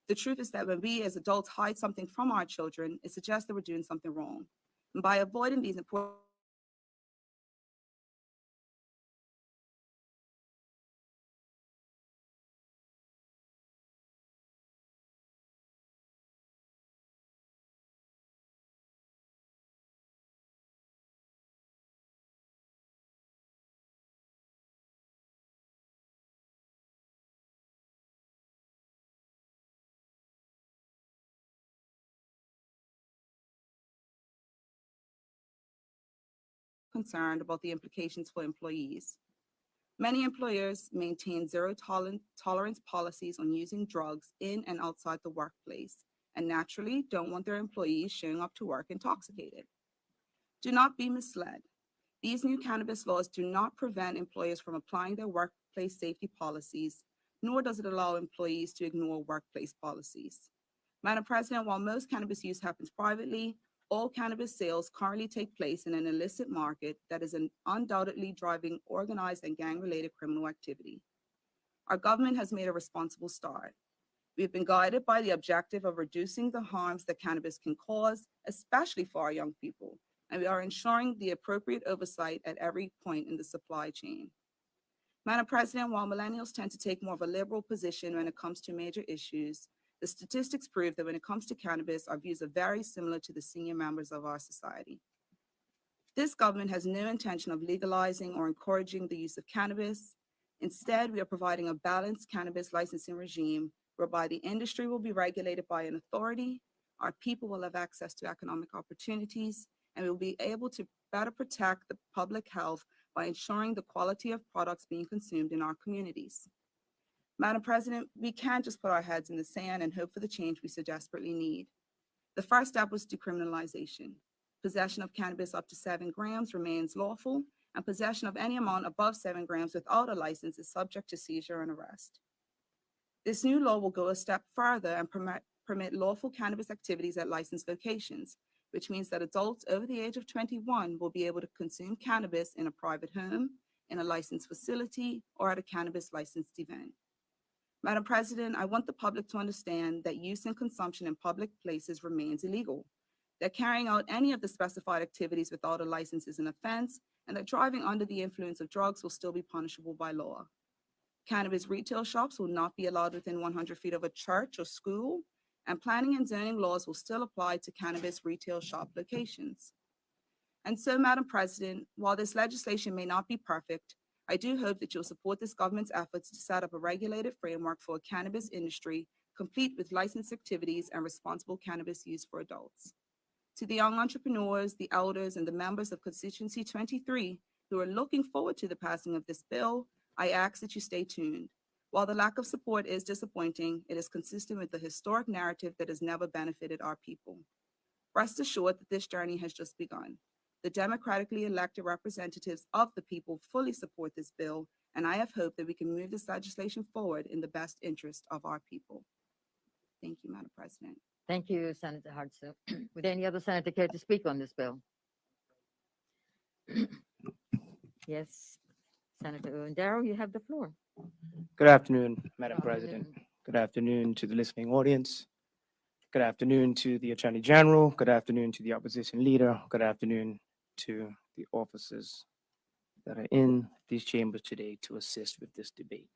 The truth is that when we as adults hide something from our children, it suggests that we're doing something wrong. And by avoiding these important concerned about the implications for employees. Many employers maintain zero tolerance policies on using drugs in and outside the workplace, and naturally don't want their employees showing up to work intoxicated. Do not be misled. These new cannabis laws do not prevent employers from applying their workplace safety policies, nor does it allow employees to ignore workplace policies. Madam President, while most cannabis use happens privately, all cannabis sales currently take place in an illicit market that is undoubtedly driving organized and gang-related criminal activity. Our government has made a responsible start. We have been guided by the objective of reducing the harms that cannabis can cause, especially for our young people, and we are ensuring the appropriate oversight at every point in the supply chain. Madam President, while millennials tend to take more of a liberal position when it comes to major issues, the statistics prove that when it comes to cannabis, our views are very similar to the senior members of our society. This government has no intention of legalizing or encouraging the use of cannabis. Instead, we are providing a balanced cannabis licensing regime whereby the industry will be regulated by an authority, our people will have access to economic opportunities, and we will be able to better protect the public health by ensuring the quality of products being consumed in our communities. Madam President, we can't just put our heads in the sand and hope for the change we so desperately need. The first step was decriminalization. Possession of cannabis up to 7 grams remains lawful, and possession of any amount above 7 grams without a license is subject to seizure and arrest. This new law will go a step further and permit lawful cannabis activities at licensed locations, which means that adults over the age of 21 will be able to consume cannabis in a private home, in a licensed facility, or at a cannabis licensed event. Madam President, I want the public to understand that use and consumption in public places remains illegal, that carrying out any of the specified activities without a license is an offense, and that driving under the influence of drugs will still be punishable by law. Cannabis retail shops will not be allowed within 100 feet of a church or school, and planning and zoning laws will still apply to cannabis retail shop locations. And so, Madam President, while this legislation may not be perfect, I do hope that you'll support this government's efforts to set up a regulated framework for a cannabis industry complete with licensed activities and responsible cannabis use for adults. To the young entrepreneurs, the elders, and the members of Constituency 23 who are looking forward to the passing of this bill, I ask that you stay tuned. While the lack of support is disappointing, it is consistent with the historic narrative that has never benefited our people. Rest assured that this journey has just begun. The democratically elected representatives of the people fully support this bill, and I have hope that we can move this legislation forward in the best interest of our people. Thank you, Madam President. Thank you, Senator Hartzell. Would any other senator care to speak on this bill? Yes, Senator Darrow, you have the floor. Good afternoon, Madam Good President. afternoon. Good afternoon to the listening audience. Good afternoon to the Attorney General. Good afternoon to the opposition leader. Good afternoon to the officers that are in these chambers today to assist with this debate.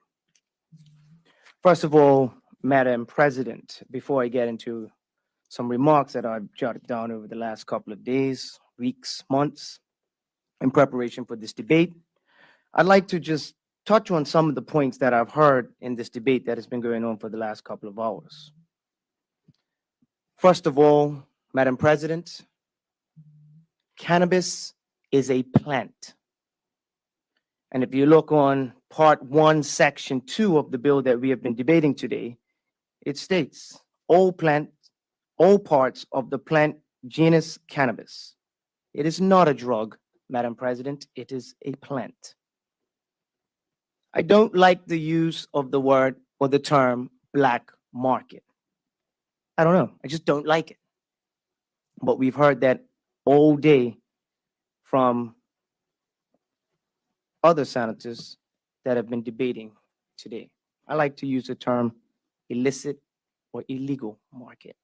First of all, Madam President, before I get into some remarks that I've jotted down over the last couple of days, weeks, months, in preparation for this debate, I'd like to just touch on some of the points that I've heard in this debate that has been going on for the last couple of hours. First of all, Madam President, cannabis is a plant. And if you look on Part 1, Section 2 of the bill that we have been debating today, it states, all parts of the plant genus cannabis. It is not a drug, Madam President, it is a plant. I don't like the use of the word or the term black market. I don't know. I just don't like it. But we've heard that all day from other senators that have been debating today. I like to use the term illicit or illegal market.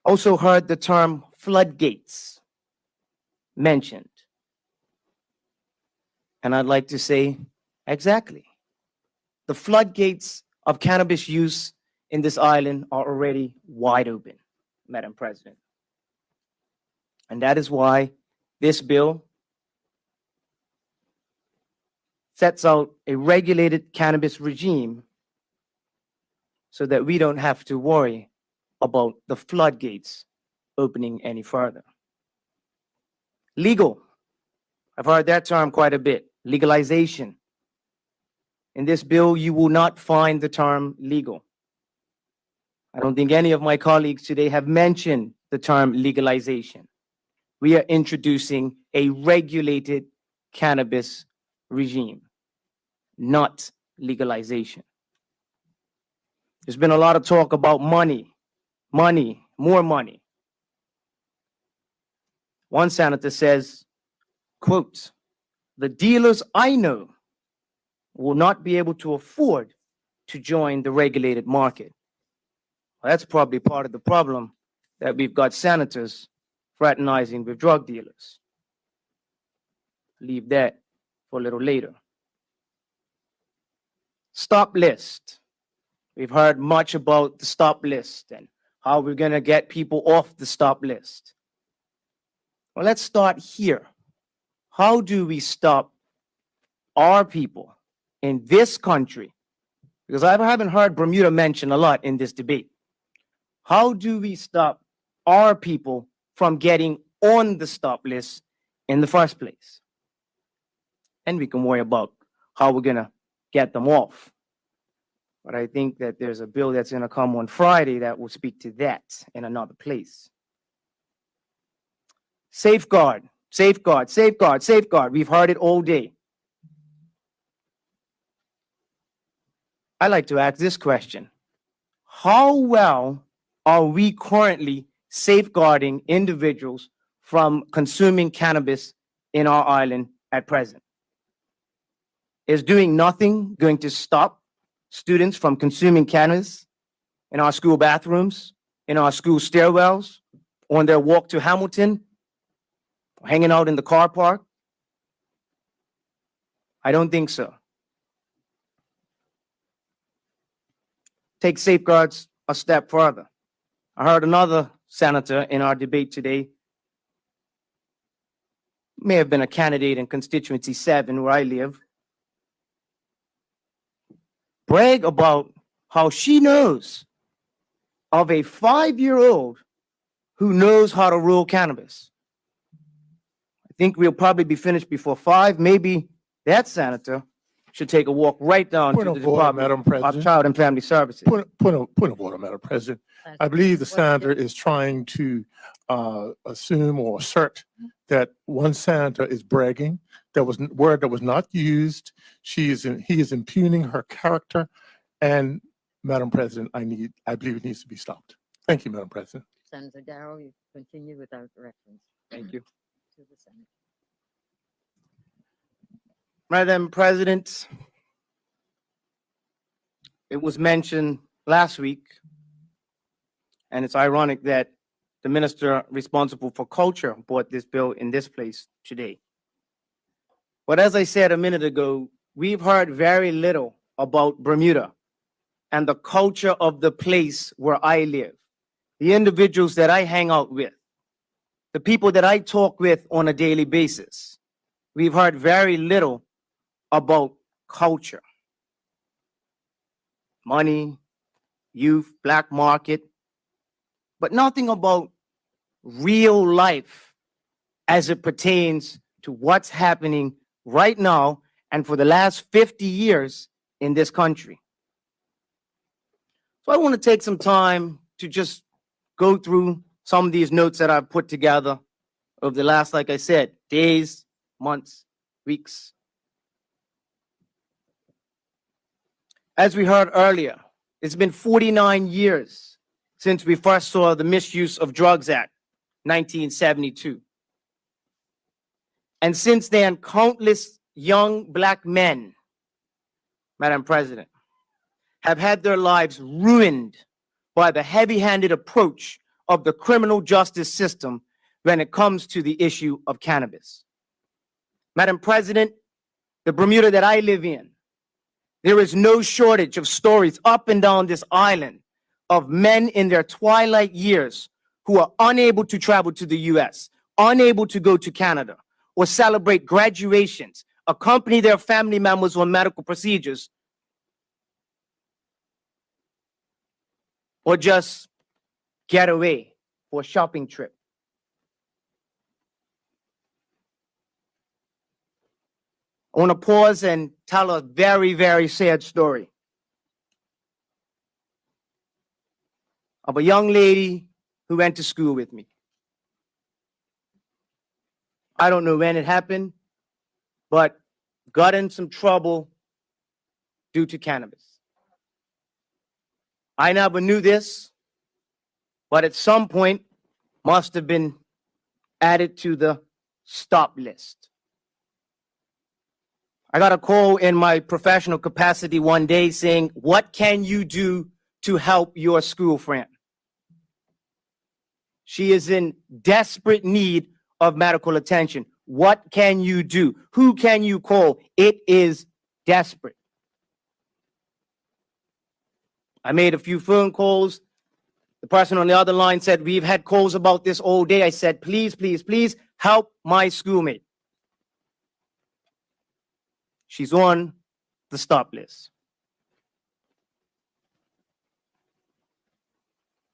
Also heard the term floodgates mentioned. And I'd like to say, exactly. The floodgates of cannabis use in this island are already wide open, Madam President. And that is why this bill sets out a regulated cannabis regime so that we don't have to worry about the floodgates opening any further. Legal. I've heard that term quite a bit. Legalization. In this bill, you will not find the term legal. I don't think any of my colleagues today have mentioned the term legalization. We are introducing a regulated cannabis regime, not legalization. There's been a lot of talk about money, more money. One senator says, quote, the dealers I know will not be able to afford to join the regulated market. Well, that's probably part of the problem that we've got senators fraternizing with drug dealers. Leave that for a little later. Stop list. We've heard much about the stop list and how we're going to get people off the stop list. Well, let's start here. How do we stop our people in this country? Because I haven't heard Bermuda mentioned a lot in this debate. How do we stop our people from getting on the stop list in the first place? And we can worry about how we're going to get them off. But I think that there's a bill that's going to come on Friday that will speak to that in another place. Safeguard, safeguard, safeguard, safeguard. We've heard it all day. I like to ask this question. How well are we currently safeguarding individuals from consuming cannabis in our island at present? Is doing nothing going to stop students from consuming cannabis in our school bathrooms, in our school stairwells, on their walk to Hamilton, hanging out in the car park? I don't think so. Take safeguards a step further. I heard another senator in our debate today, may have been a candidate in constituency 7 where I live, brag about how she knows of a 5-year-old who knows how to roll cannabis. I think we'll probably be finished before 5. Maybe that senator should take a walk right down Point to of the order, Department Madam of President. Child and Family Services. Point of order, Madam President. I believe the What's senator the- is trying to assume or assert that one senator is bragging. That was word that was not used. He is impugning her character. And Madam President, I believe it needs to be stopped. Thank you, Madam President. Senator Darrow, you continue without reference Thank you. to the Senate. Madam President, it was mentioned last week, and it's ironic that the minister responsible for culture brought this bill in this place today. But as I said a minute ago, we've heard very little about Bermuda and the culture of the place where I live, the individuals that I hang out with, the people that I talk with on a daily basis. We've heard very little about culture. Money, youth, black market, but nothing about real life as it pertains to what's happening right now and for the last 50 years in this country. So I want to take some time to just go through some of these notes that I've put together over the last, like I said, days, months, weeks. As we heard earlier, it's been 49 years since we first saw the Misuse of Drugs Act, 1972. And since then, countless young black men, Madam President, have had their lives ruined by the heavy-handed approach of the criminal justice system when it comes to the issue of cannabis. Madam President, the Bermuda that I live in, there is no shortage of stories up and down this island of men in their twilight years who are unable to travel to the US, unable to go to Canada, or celebrate graduations, accompany their family members on medical procedures, or just get away for a shopping trip. I want to pause and tell a very, very sad story of a young lady who went to school with me. I don't know when it happened, but got in some trouble due to cannabis. I never knew this, but at some point must have been added to the stop list. I got a call in my professional capacity one day saying, "What can you do to help your school friend? She is in desperate need of medical attention. What can you do? Who can you call? It is desperate." I made a few phone calls. The person on the other line said, "We've had calls about this all day." I said, "Please, please, please help my schoolmate. She's on the stop list."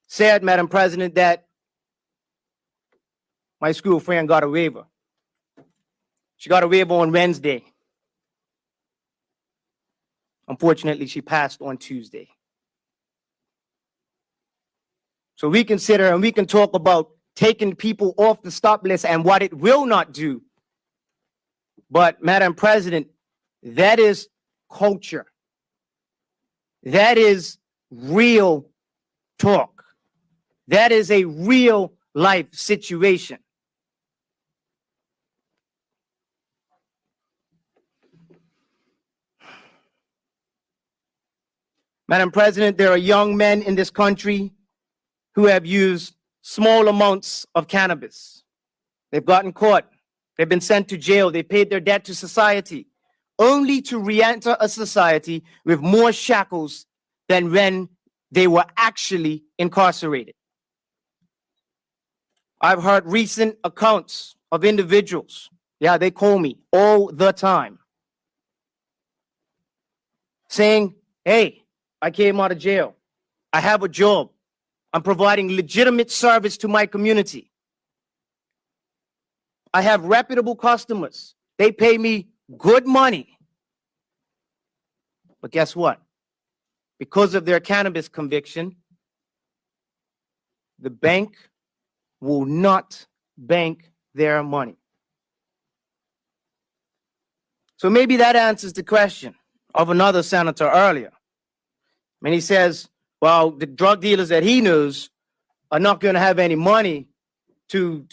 Said, Madam President, that my school friend got a waiver. She got a waiver on Wednesday. Unfortunately, she passed on Tuesday. So we consider and we can talk about taking people off the stop list and what it will not do. But Madam President, that is culture. That is real talk. That is a real life situation. Madam President, there are young men in this country who have used small amounts of cannabis. They've gotten caught. They've been sent to jail. They paid their debt to society, only to re-enter a society with more shackles than when they were actually incarcerated. I've heard recent accounts of individuals, yeah, they call me all the time, saying, "Hey, I came out of jail. I have a job. I'm providing legitimate service to my community. I have reputable customers. They pay me good money. But guess what? Because of their cannabis conviction, the bank will not bank their money. So maybe that answers the question of another senator earlier. When he says, well, the drug dealers that he knows are not going to have any money to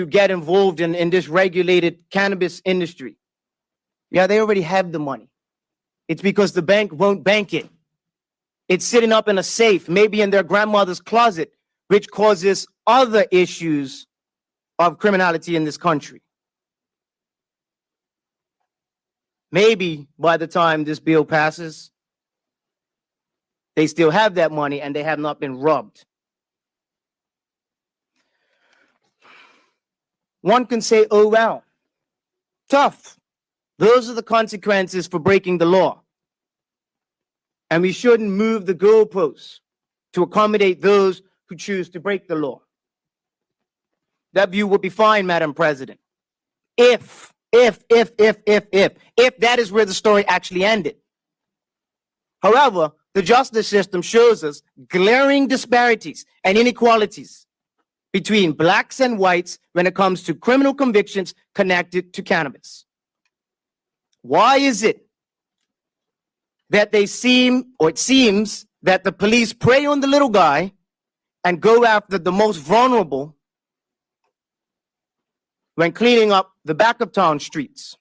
get involved in this regulated cannabis industry. Yeah, they already have the money. It's because the bank won't bank it. It's sitting up in a safe, maybe in their grandmother's closet, which causes other issues of criminality in this country. Maybe by the time this bill passes, they still have that money and they have not been robbed. One can say, oh, well, tough. Those are the consequences for breaking the law. And we shouldn't move the goalposts to accommodate those who choose to break the law. That view would be fine, Madam President, if that is where the story actually ended. However, the justice system shows us glaring disparities and inequalities between blacks and whites when it comes to criminal convictions connected to cannabis. Why is it that it seems that the police prey on the little guy and go after the most vulnerable when cleaning up the back of town streets?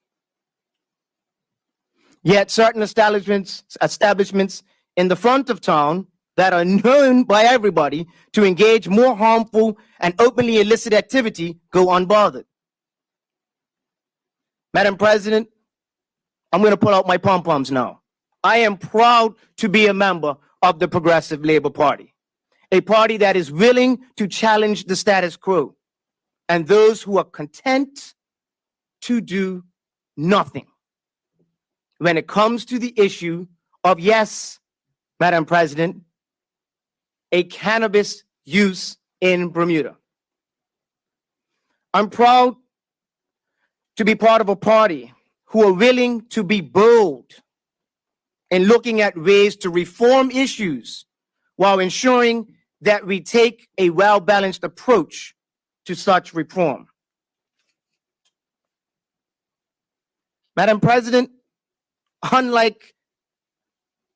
Yet certain establishments in the front of town that are known by everybody to engage more harmful and openly illicit activity go unbothered. Madam President, I'm going to pull out my pom-poms now. I am proud to be a member of the Progressive Labor Party, a party that is willing to challenge the status quo and those who are content to do nothing when it comes to the issue of, yes, Madam President, a cannabis use in Bermuda. I'm proud to be part of a party who are willing to be bold in looking at ways to reform issues while ensuring that we take a well-balanced approach to such reform. Madam President, unlike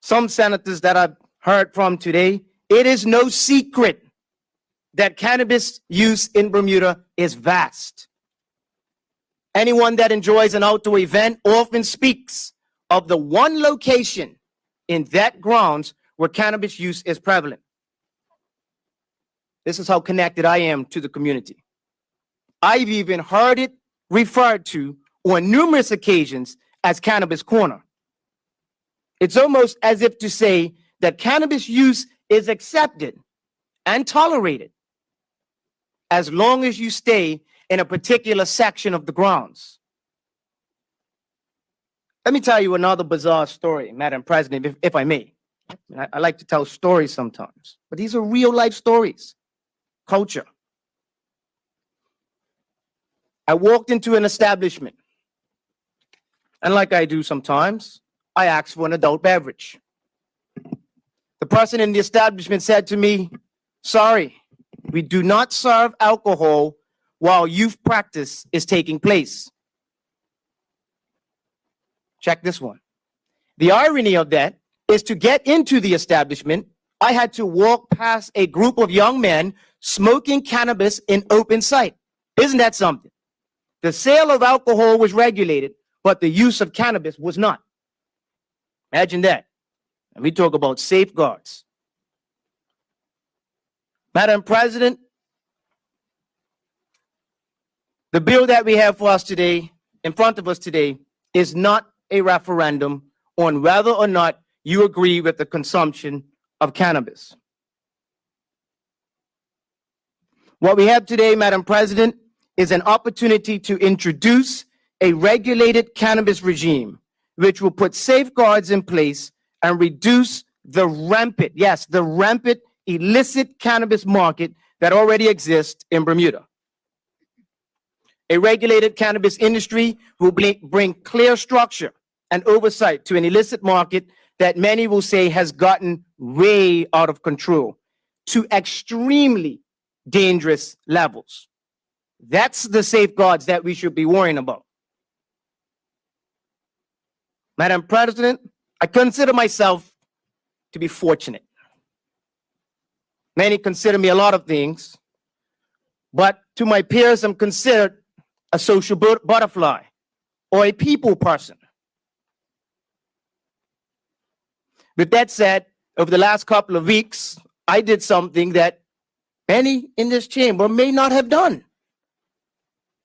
some senators that I've heard from today, it is no secret that cannabis use in Bermuda is vast. Anyone that enjoys an outdoor event often speaks of the one location in that grounds where cannabis use is prevalent. This is how connected I am to the community. I've even heard it referred to on numerous occasions as Cannabis Corner. It's almost as if to say that cannabis use is accepted and tolerated as long as you stay in a particular section of the grounds. Let me tell you another bizarre story, Madam President, if I may. I like to tell stories sometimes, but these are real life stories. Culture. I walked into an establishment, and like I do sometimes, I asked for an adult beverage. The person in the establishment said to me, sorry, we do not serve alcohol while youth practice is taking place. Check this one. The irony of that is to get into the establishment, I had to walk past a group of young men smoking cannabis in open sight. Isn't that something? The sale of alcohol was regulated, but the use of cannabis was not. Imagine that. And we talk about safeguards. Madam President, the bill that we have for us today, in front of us today, is not a referendum on whether or not you agree with the consumption of cannabis. What we have today, Madam President, is an opportunity to introduce a regulated cannabis regime, which will put safeguards in place and reduce the rampant, yes, the rampant illicit cannabis market that already exists in Bermuda. A regulated cannabis industry will bring clear structure and oversight to an illicit market that many will say has gotten way out of control to extremely dangerous levels. That's the safeguards that we should be worrying about. Madam President, I consider myself to be fortunate. Many consider me a lot of things, but to my peers, I'm considered a social butterfly or a people person. With that said, over the last couple of weeks, I did something that many in this chamber may not have done.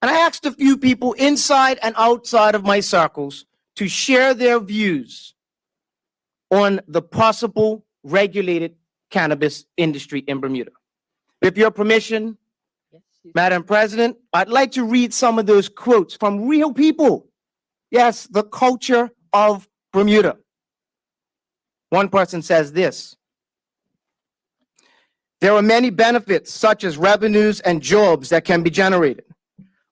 And I asked a few people inside and outside of my circles to share their views on the possible regulated cannabis industry in Bermuda. With your permission, Madam President, I'd like to read some of those quotes from real people. Yes, the culture of Bermuda. One person says this: there are many benefits such as revenues and jobs that can be generated.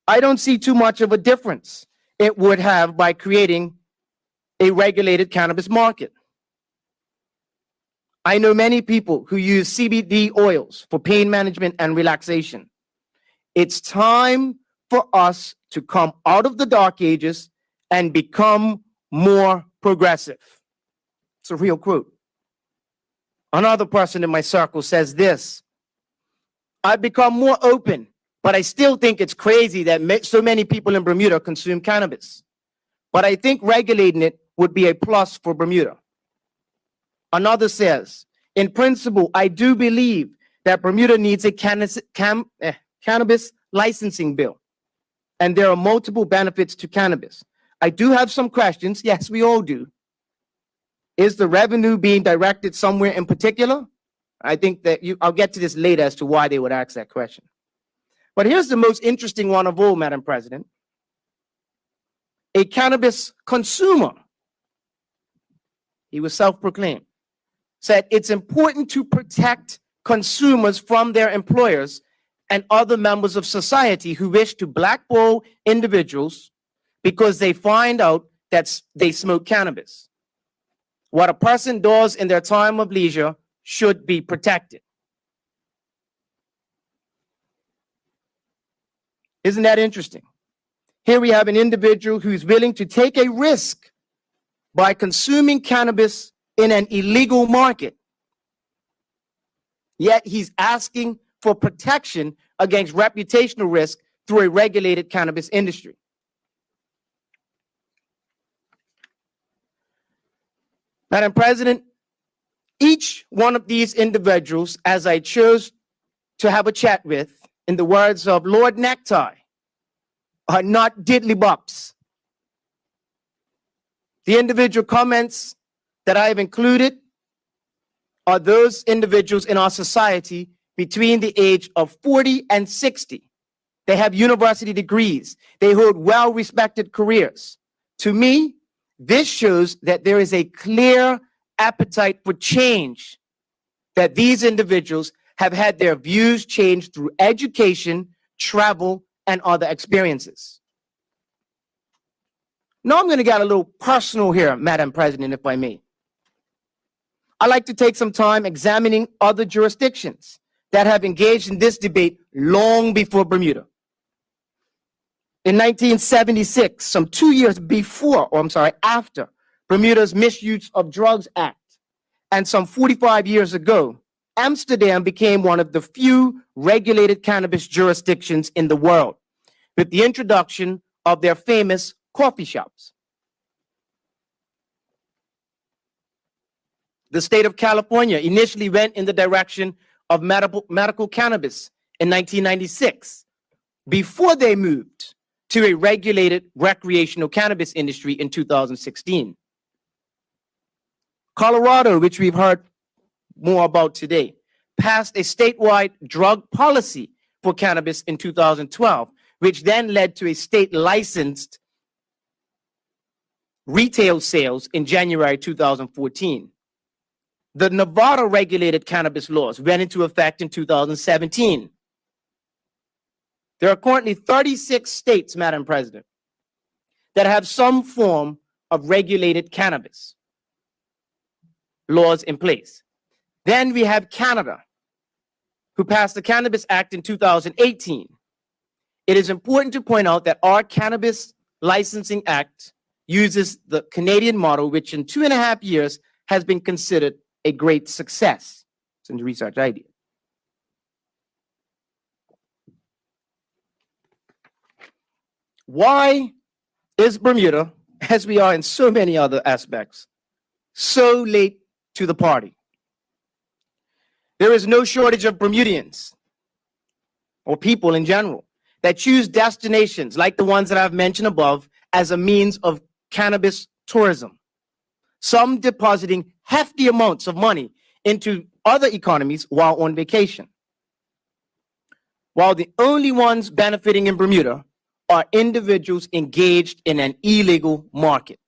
I don't see too much of a difference it would have by creating a regulated cannabis market. I know many people who use CBD oils for pain management and relaxation. It's time for us to come out of the dark ages and become more progressive. It's a real quote. Another person in my circle says this: I've become more open, but I still think it's crazy that so many people in Bermuda consume cannabis. But I think regulating it would be a plus for Bermuda. Another says, in principle, I do believe that Bermuda needs a cannabis licensing bill, and there are multiple benefits to cannabis. I do have some questions. Yes, we all do. Is the revenue being directed somewhere in particular? I think that I'll get to this later as to why they would ask that question. But here's the most interesting one of all, Madam President. A cannabis consumer, he was self-proclaimed, said it's important to protect consumers from their employers and other members of society who wish to blackball individuals because they find out that they smoke cannabis. What a person does in their time of leisure should be protected. Isn't that interesting? Here we have an individual who's willing to take a risk by consuming cannabis in an illegal market. Yet he's asking for protection against reputational risk through a regulated cannabis industry. Madam President, each one of these individuals, as I chose to have a chat with, in the words of Lord Necktie, are not diddly-bops. The individual comments that I have included are those individuals in our society between the age of 40 and 60. They have university degrees. They hold well-respected careers. To me, this shows that there is a clear appetite for change, that these individuals have had their views changed through education, travel, and other experiences. Now I'm going to get a little personal here, Madam President, if I may. I'd like to take some time examining other jurisdictions that have engaged in this debate long before Bermuda. In 1976, some 2 years after Bermuda's Misuse of Drugs Act, and some 45 years ago, Amsterdam became one of the few regulated cannabis jurisdictions in the world, with the introduction of their famous coffee shops. The state of California initially went in the direction of medical cannabis in 1996, before they moved to a regulated recreational cannabis industry in 2016. Colorado, which we've heard more about today, passed a statewide drug policy for cannabis in 2012, which then led to a state-licensed retail sales in January 2014. The Nevada regulated cannabis laws went into effect in 2017. There are currently 36 states, Madam President, that have some form of regulated cannabis. laws in place. Then we have Canada, who passed the Cannabis Act in 2018. It is important to point out that our Cannabis Licensing Act uses the Canadian model, which in 2.5 years has been considered a great success since the research I did. Why is Bermuda, as we are in so many other aspects, so late to the party? There is no shortage of Bermudians or people in general that choose destinations like the ones that I've mentioned above as a means of cannabis tourism. Some depositing hefty amounts of money into other economies while on vacation. While the only ones benefiting in Bermuda are individuals engaged in an illegal market.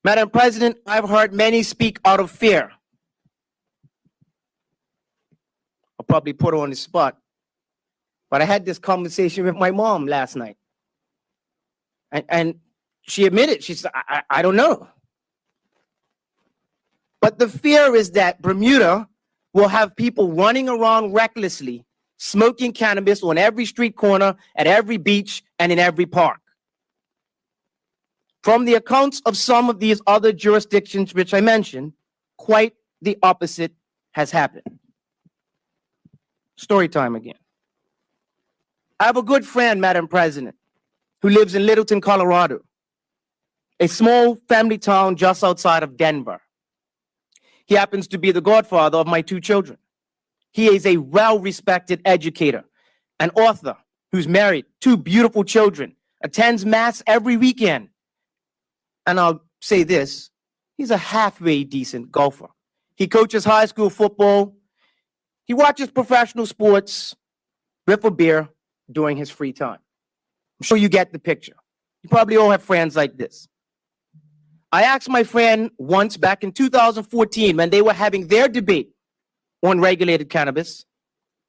Madam President, I've heard many speak out of fear. I'll probably put her on the spot. But I had this conversation with my mom last night. And she admitted, she said, I don't know. But the fear is that Bermuda will have people running around recklessly, smoking cannabis on every street corner, at every beach, and in every park. From the accounts of some of these other jurisdictions which I mentioned, quite the opposite has happened. Story time again. I have a good friend, Madam President, who lives in Littleton, Colorado, a small family town just outside of Denver. He happens to be the godfather of my 2 children. He is a well-respected educator, an author who's married, 2 beautiful children, attends mass every weekend. And I'll say this, he's a halfway decent golfer. He coaches high school football. He watches professional sports with a beer during his free time. I'm sure you get the picture. You probably all have friends like this. I asked my friend once back in 2014 when they were having their debate on regulated cannabis,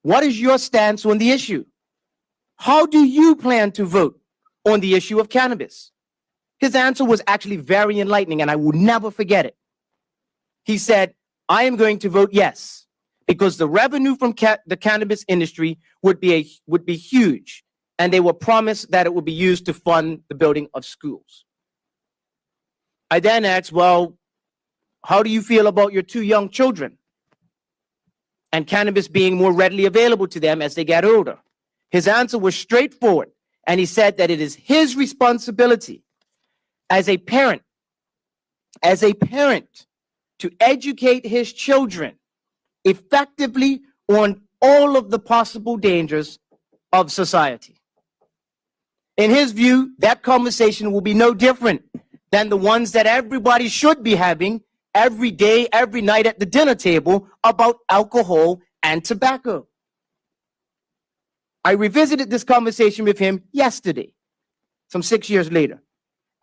what is your stance on the issue? How do you plan to vote on the issue of cannabis? His answer was actually very enlightening, and I will never forget it. He said, I am going to vote yes, because the revenue from the cannabis industry would be huge, and they were promised that it would be used to fund the building of schools. I then asked, well, how do you feel about your 2 young children and cannabis being more readily available to them as they get older? His answer was straightforward, and he said that it is his responsibility as a parent to educate his children effectively on all of the possible dangers of society. In his view, that conversation will be no different than the ones that everybody should be having every day, every night at the dinner table about alcohol and tobacco. I revisited this conversation with him yesterday, some 6 years later,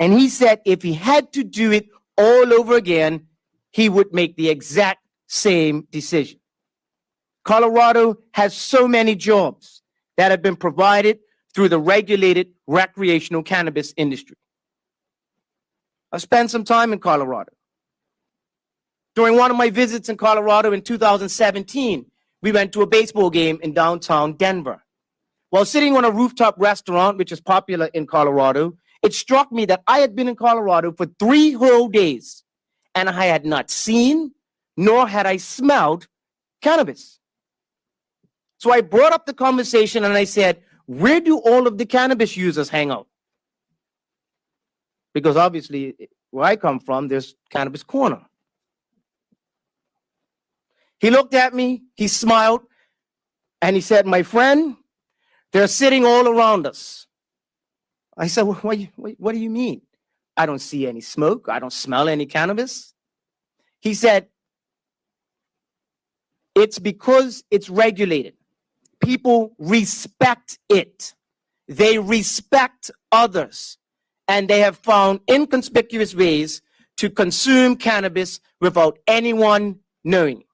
and he said if he had to do it all over again, he would make the exact same decision. Colorado has so many jobs that have been provided through the regulated recreational cannabis industry. I spent some time in Colorado. During one of my visits in Colorado in 2017, we went to a baseball game in downtown Denver. While sitting on a rooftop restaurant, which is popular in Colorado, it struck me that I had been in Colorado for 3 whole days, and I had not seen, nor had I smelled cannabis. So I brought up the conversation and I said, where do all of the cannabis users hang out? Because obviously, where I come from, there's Cannabis Corner. He looked at me, he smiled, and he said, my friend, they're sitting all around us. I said, well, what do you mean? I don't see any smoke. I don't smell any cannabis. He said, it's because it's regulated. People respect it. They respect others. And they have found inconspicuous ways to consume cannabis without anyone knowing,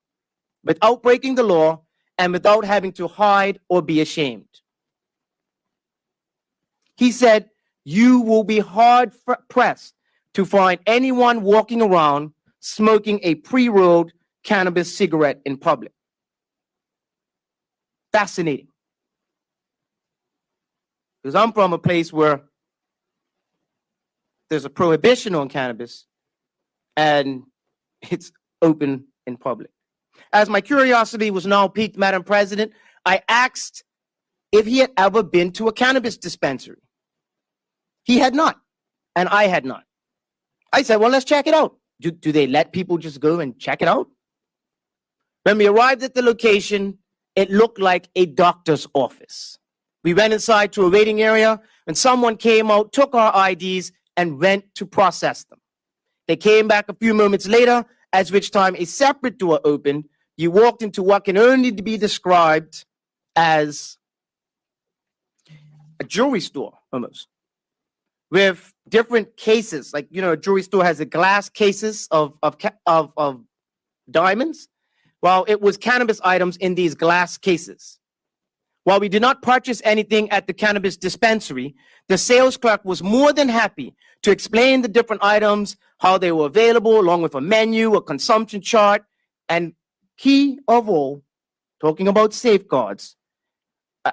without breaking the law, and without having to hide or be ashamed. He said, you will be hard pressed to find anyone walking around smoking a pre-rolled cannabis cigarette in public. Fascinating. Because I'm from a place where there's a prohibition on cannabis and it's open in public. As my curiosity was now piqued, Madam President, I asked if he had ever been to a cannabis dispensary. He had not, and I had not. I said, well, let's check it out. Do they let people just go and check it out? When we arrived at the location, it looked like a doctor's office. We went inside to a waiting area, and someone came out, took our IDs, and went to process them. They came back a few moments later, at which time a separate door opened. You walked into what can only be described as a jewelry store, almost, with different cases. Like, you know, a jewelry store has a glass cases of diamonds. Well, it was cannabis items in these glass cases. While we did not purchase anything at the cannabis dispensary, the sales clerk was more than happy to explain the different items, how they were available, along with a menu, a consumption chart, and key of all, talking about safeguards,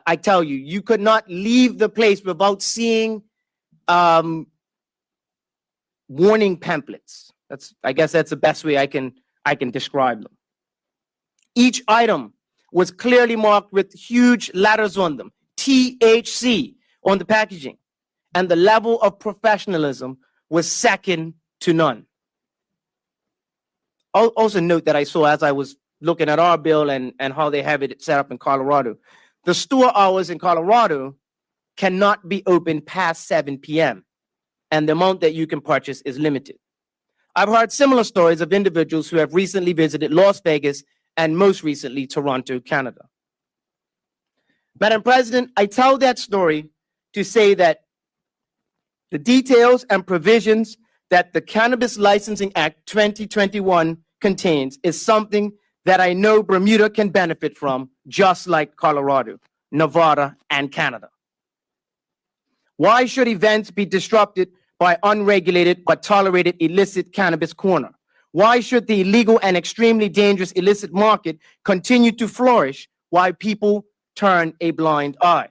I tell you, you could not leave the place without seeing warning pamphlets. I guess that's the best way I can describe them. Each item was clearly marked with huge letters on them, THC on the packaging, and the level of professionalism was second to none. I'll also note that I saw, as I was looking at our bill and how they have it set up in Colorado, the store hours in Colorado cannot be open past 7 p.m. and the amount that you can purchase is limited. I've heard similar stories of individuals who have recently visited Las Vegas and most recently Toronto, Canada. Madam President, I tell that story to say that the details and provisions that the Cannabis Licensing Act 2021 contains is something that I know Bermuda can benefit from, just like Colorado, Nevada, and Canada. Why should events be disrupted by unregulated but tolerated illicit cannabis corner? Why should the illegal and extremely dangerous illicit market continue to flourish while people turn a blind eye?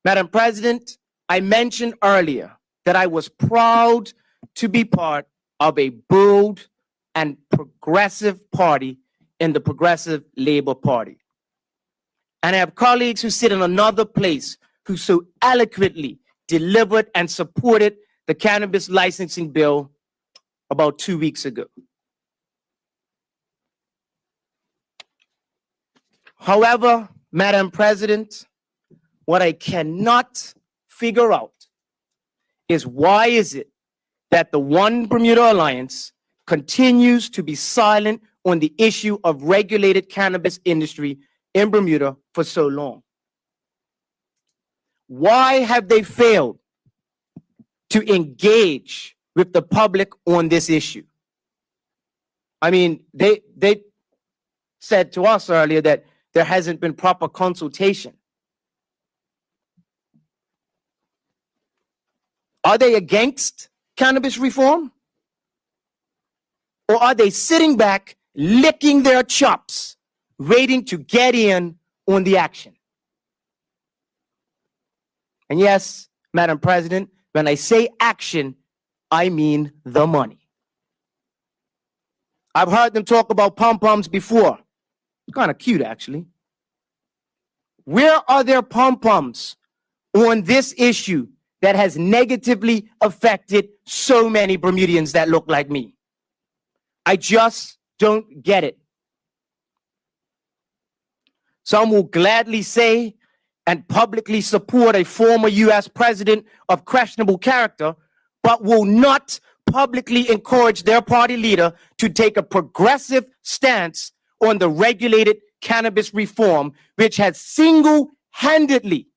Madam President, I mentioned earlier that I was proud to be part of a bold and progressive party in the Progressive Labor Party. And I have colleagues who sit in another place who so eloquently delivered and supported the cannabis licensing bill about 2 weeks ago. However, Madam President, what I cannot figure out is why is it that the One Bermuda Alliance continues to be silent on the issue of regulated cannabis industry in Bermuda for so long? Why have they failed to engage with the public on this issue? I mean, they said to us earlier that there hasn't been proper consultation. Are they against cannabis reform? Or are they sitting back, licking their chops, waiting to get in on the action? And yes, Madam President, when I say action, I mean the money. I've heard them talk about pom-poms before. Kind of cute, actually. Where are their pom-poms on this issue that has negatively affected so many Bermudians that look like me? I just don't get it. Some will gladly say and publicly support a former U.S. president of questionable character, but will not publicly encourage their party leader to take a progressive stance on the regulated cannabis reform, which has single-handedly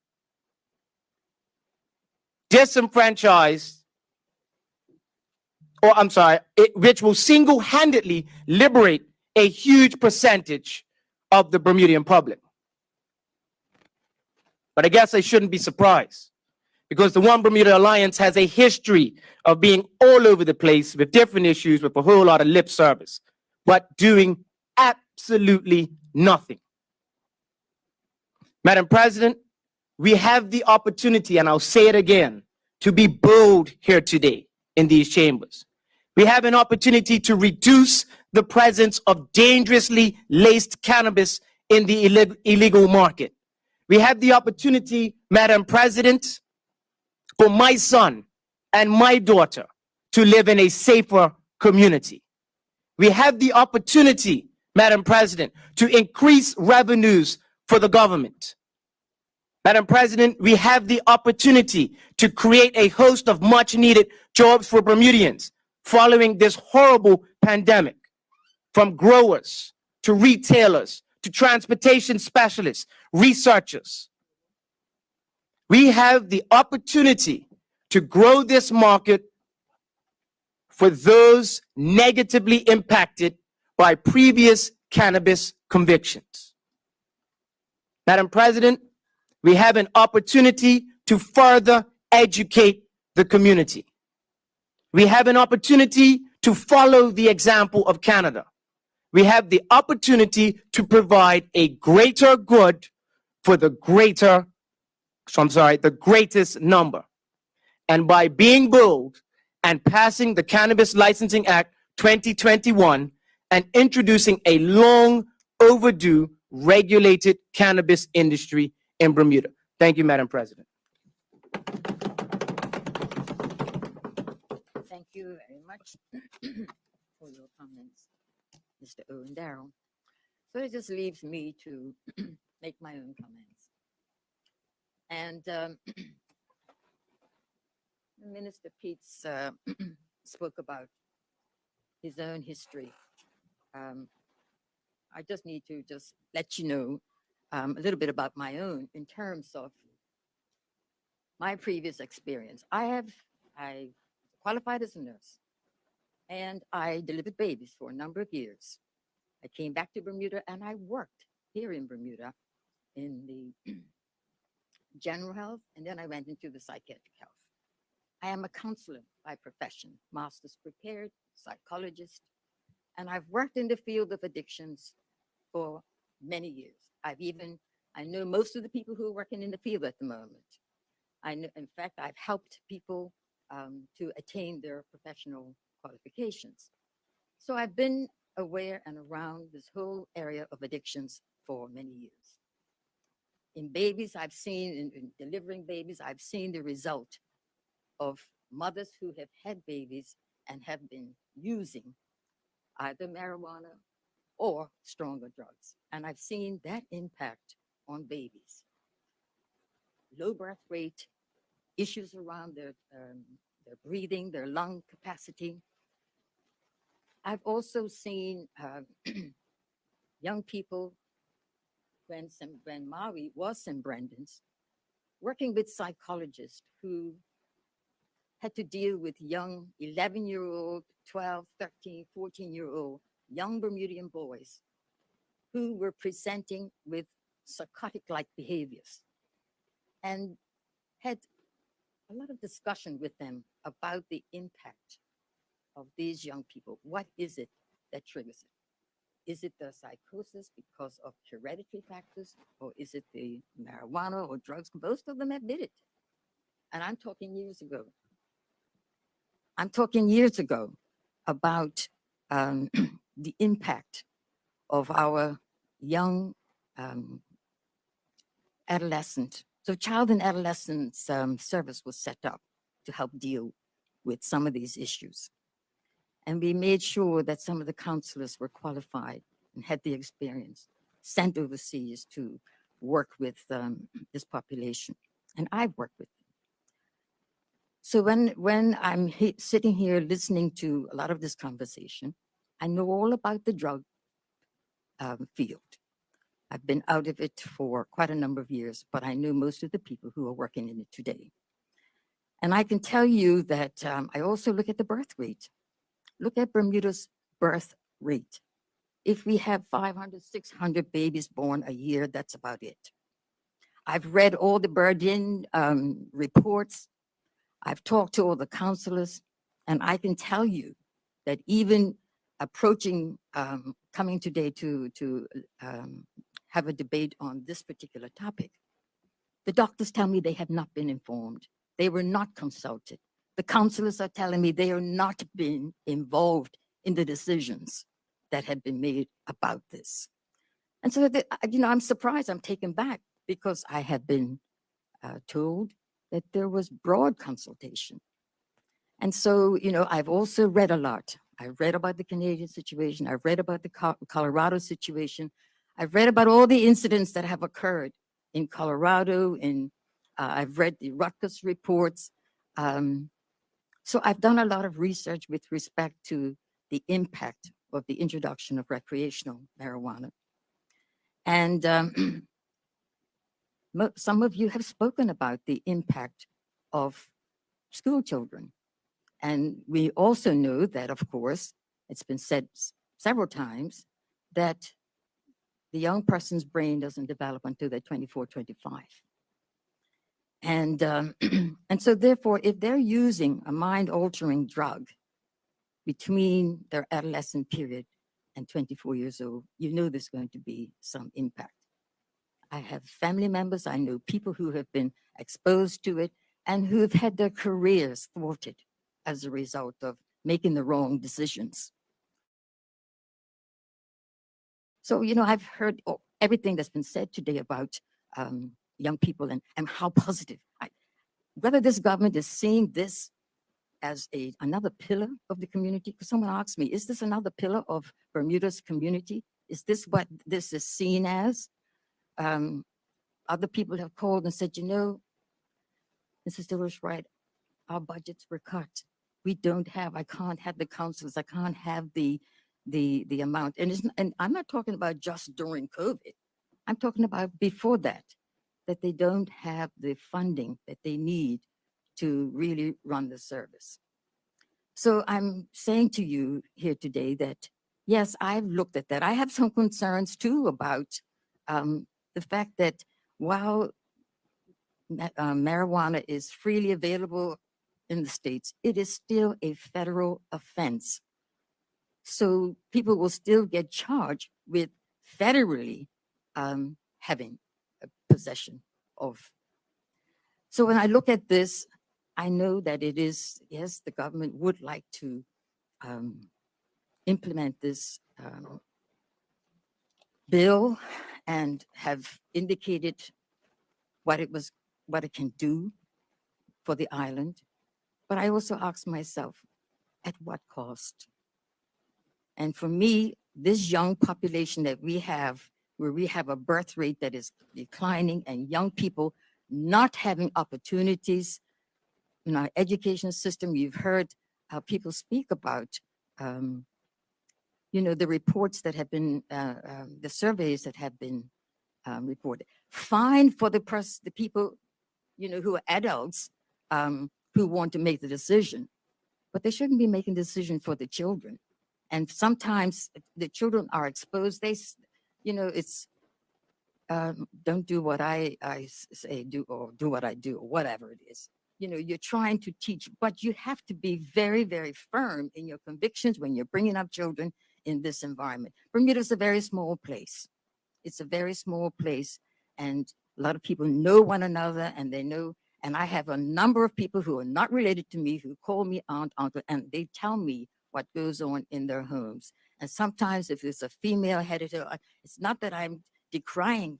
disenfranchised, which will single-handedly liberate a huge percentage of the Bermudian public. But I guess I shouldn't be surprised, because the One Bermuda Alliance has a history of being all over the place with different issues with a whole lot of lip service, but doing absolutely nothing. Madam President, we have the opportunity, and I'll say it again, to be bold here today in these chambers. We have an opportunity to reduce the presence of dangerously laced cannabis in the illegal market. We have the opportunity, Madam President, for my son and my daughter to live in a safer community. We have the opportunity, Madam President, to increase revenues for the government. Madam President, we have the opportunity to create a host of much needed jobs for Bermudians following this horrible pandemic, from growers to retailers to transportation specialists, researchers. We have the opportunity to grow this market for those negatively impacted by previous cannabis convictions. Madam President, we have an opportunity to further educate the community. We have an opportunity to follow the example of Canada. We have the opportunity to provide a greater good for the greatest number. And by being bold and passing the Cannabis Licensing Act 2021 and introducing a long overdue regulated cannabis industry in Bermuda. Thank you, Madam President. Thank you very much for your comments, Mr. Owen Darrell. So it just leaves me to make my own comments. And Minister Peets spoke about his own history. I just need to let you know a little bit about my own in terms of my previous experience. I qualified as a nurse, and I delivered babies for a number of years. I came back to Bermuda, and I worked here in Bermuda in the general health, and then I went into the psychiatric health. I am a counselor by profession, master's prepared, psychologist, and I've worked in the field of addictions for many years. I know most of the people who are working in the field at the moment. In fact, I've helped people to attain their professional qualifications. So I've been aware and around this whole area of addictions for many years. In babies, I've seen, in delivering babies, I've seen the result of mothers who have had babies and have been using either marijuana or stronger drugs. And I've seen that impact on babies. Low birth rate, issues around their breathing, their lung capacity. I've also seen young people, when Maui was St. Brendan's, working with psychologists who had to deal with young 11-year-old, 12, 13, 14-year-old young Bermudian boys who were presenting with psychotic-like behaviors, and had a lot of discussion with them about the impact of these young people. What is it that triggers it? Is it the psychosis because of hereditary factors, or is it the marijuana or drugs? Most of them admit it. And I'm talking years ago. I'm talking years ago about the impact of our young adolescent. So Child and Adolescent Service was set up to help deal with some of these issues. And we made sure that some of the counselors were qualified and had the experience, sent overseas to work with this population. And I've worked with them. So when I'm sitting here listening to a lot of this conversation, I know all about the drug field. I've been out of it for quite a number of years, but I know most of the people who are working in it today. And I can tell you that I also look at the birth rate. Look at Bermuda's birth rate. If we have 500, 600 babies born a year, that's about it. I've read all the Burdin reports. I've talked to all the counselors, and I can tell you that even approaching, coming today to have a debate on this particular topic, the doctors tell me they have not been informed. They were not consulted. The counselors are telling me they are not been involved in the decisions that have been made about this. And so, I'm surprised, I'm taken back because I have been told that there was broad consultation. And so, I've also read a lot. I've read about the Canadian situation. I've read about the Colorado situation. I've read about all the incidents that have occurred in Colorado, I've read the Rutgers reports. So I've done a lot of research with respect to the impact of the introduction of recreational marijuana. And some of you have spoken about the impact of school children. And we also know that, of course, it's been said several times that the young person's brain doesn't develop until they're 24, 25. And, and so therefore, if they're using a mind-altering drug between their adolescent period and 24 years old, there's going to be some impact. I have family members, I know people who have been exposed to it and who have had their careers thwarted as a result of making the wrong decisions. So, I've heard everything that's been said today about young people and how positive. Whether this government is seeing this as another pillar of the community, because someone asked me, is this another pillar of Bermuda's community? Is this what this is seen as? Other people have called and said, Mrs. Diller's right, our budgets were cut. I can't have the councils, I can't have the amount. And I'm not talking about just during COVID. I'm talking about before that they don't have the funding that they need to really run the service. So I'm saying to you here today that, yes, I've looked at that. I have some concerns too about the fact that while marijuana is freely available in the States, it is still a federal offense. So people will still get charged with federally having a possession of. So when I look at this, I know that it is, yes, the government would like to implement this bill and have indicated what it can do for the island. But I also ask myself, at what cost? And for me, this young population that we have, where we have a birth rate that is declining and young people not having opportunities in our education system, you've heard people speak about, the reports that have been, the surveys that have been reported. Fine for the people, who are adults who want to make the decision, but they shouldn't be making the decision for the children. And sometimes the children are exposed. It's don't do what I say, do, or do what I do, or whatever it is. You're trying to teach, but you have to be very, very firm in your convictions when you're bringing up children in this environment. Bermuda's a very small place. It's a very small place, and a lot of people know one another, and they know. And I have a number of people who are not related to me who call me aunt, uncle, and they tell me what goes on in their homes. And sometimes if it's a female-headed, it's not that I'm decrying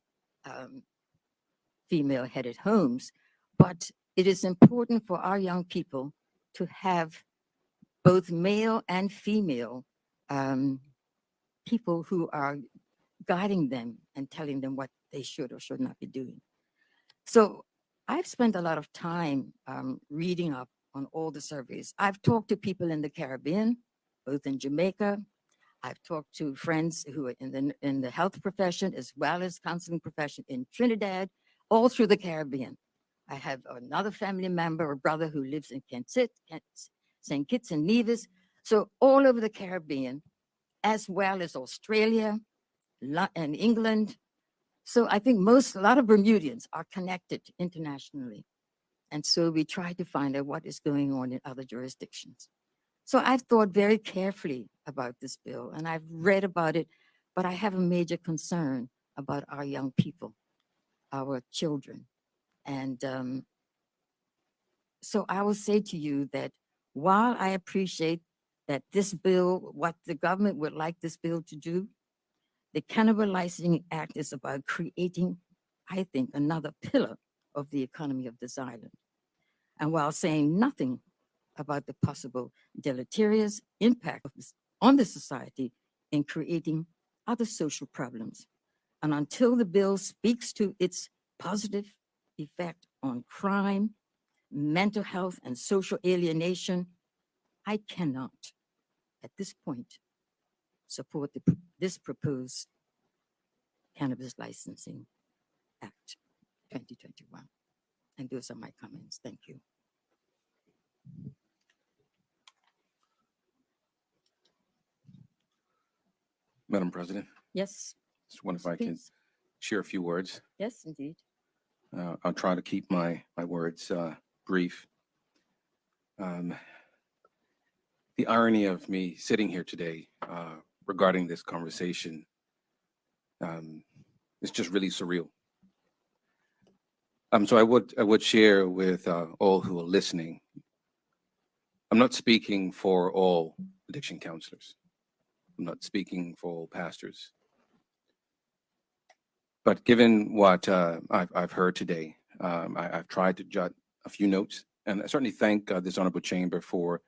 female-headed homes, but it is important for our young people to have both male and female people who are guiding them and telling them what they should or should not be doing. So I've spent a lot of time reading up on all the surveys. I've talked to people in the Caribbean, both in Jamaica. I've talked to friends who are in the health profession as well as counseling profession in Trinidad, all through the Caribbean. I have another family member or brother who lives in St. Kitts and Nevis. So all over the Caribbean, as well as Australia and England. So I think a lot of Bermudians are connected internationally. And so we try to find out what is going on in other jurisdictions. So I've thought very carefully about this bill and I've read about it, but I have a major concern about our young people, our children. And so I will say to you that while I appreciate that this bill, what the government would like this bill to do, the Cannabis Act is about creating, I think, another pillar of the economy of this island. And while saying nothing about the possible deleterious impact of this on the society in creating other social problems. And until the bill speaks to its positive effect on crime, mental health, and social alienation, I cannot, at this point, support this proposed Cannabis Licensing Act 2021. And those are my comments. Thank you. Madam President, Yes, just wonder if I can please. share a few words. Yes, indeed. I'll try to keep my words brief. The irony of me sitting here today regarding this conversation is just really surreal. So I would share with all who are listening. I'm not speaking for all addiction counselors. I'm not speaking for all pastors. But given what I've heard today, I've tried to jot a few notes, and I certainly thank this honorable chamber for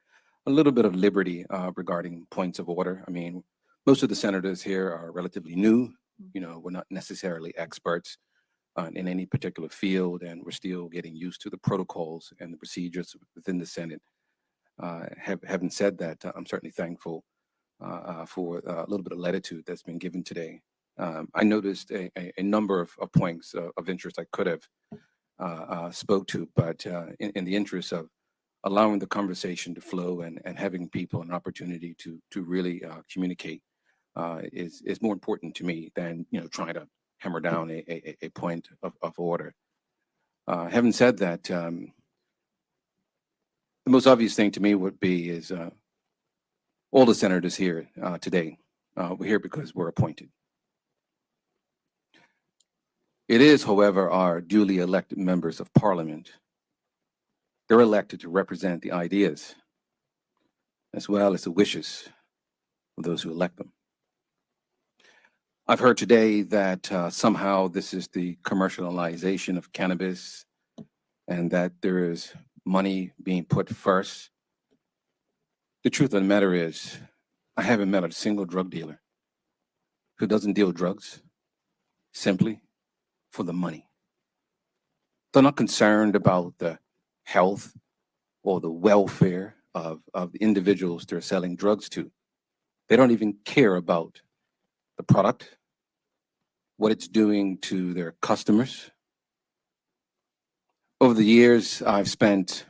a little bit of liberty regarding points of order. I mean, most of the senators here are relatively new. You know, we're not necessarily experts in any particular field, and we're still getting used to the protocols and the procedures within the Senate. Having said that, I'm certainly thankful for a little bit of latitude that's been given today. I noticed a number of points of interest I could have spoke to, but in the interest of allowing the conversation to flow and having people an opportunity to really communicate is more important to me than trying to hammer down a point of order. Having said that, the most obvious thing to me would be is all the senators here today. We're here because we're appointed. It is, however, our duly elected members of parliament. They're elected to represent the ideas as well as the wishes of those who elect them. I've heard today that somehow this is the commercialization of cannabis and that there is money being put first. The truth of the matter is, I haven't met a single drug dealer who doesn't deal drugs simply for the money. They're not concerned about the health or the welfare of the individuals they're selling drugs to. They don't even care about the product, what it's doing to their customers. Over the years I've spent,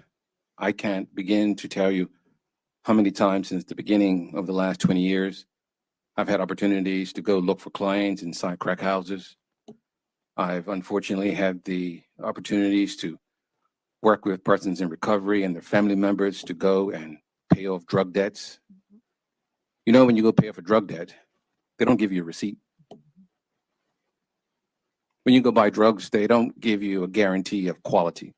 I can't begin to tell you how many times since the beginning of the last 20 years, I've had opportunities to go look for clients inside crack houses. I've unfortunately had the opportunities to work with persons in recovery and their family members to go and pay off drug debts. You know, when you go pay off a drug debt, they don't give you a receipt. When you go buy drugs, they don't give you a guarantee of quality.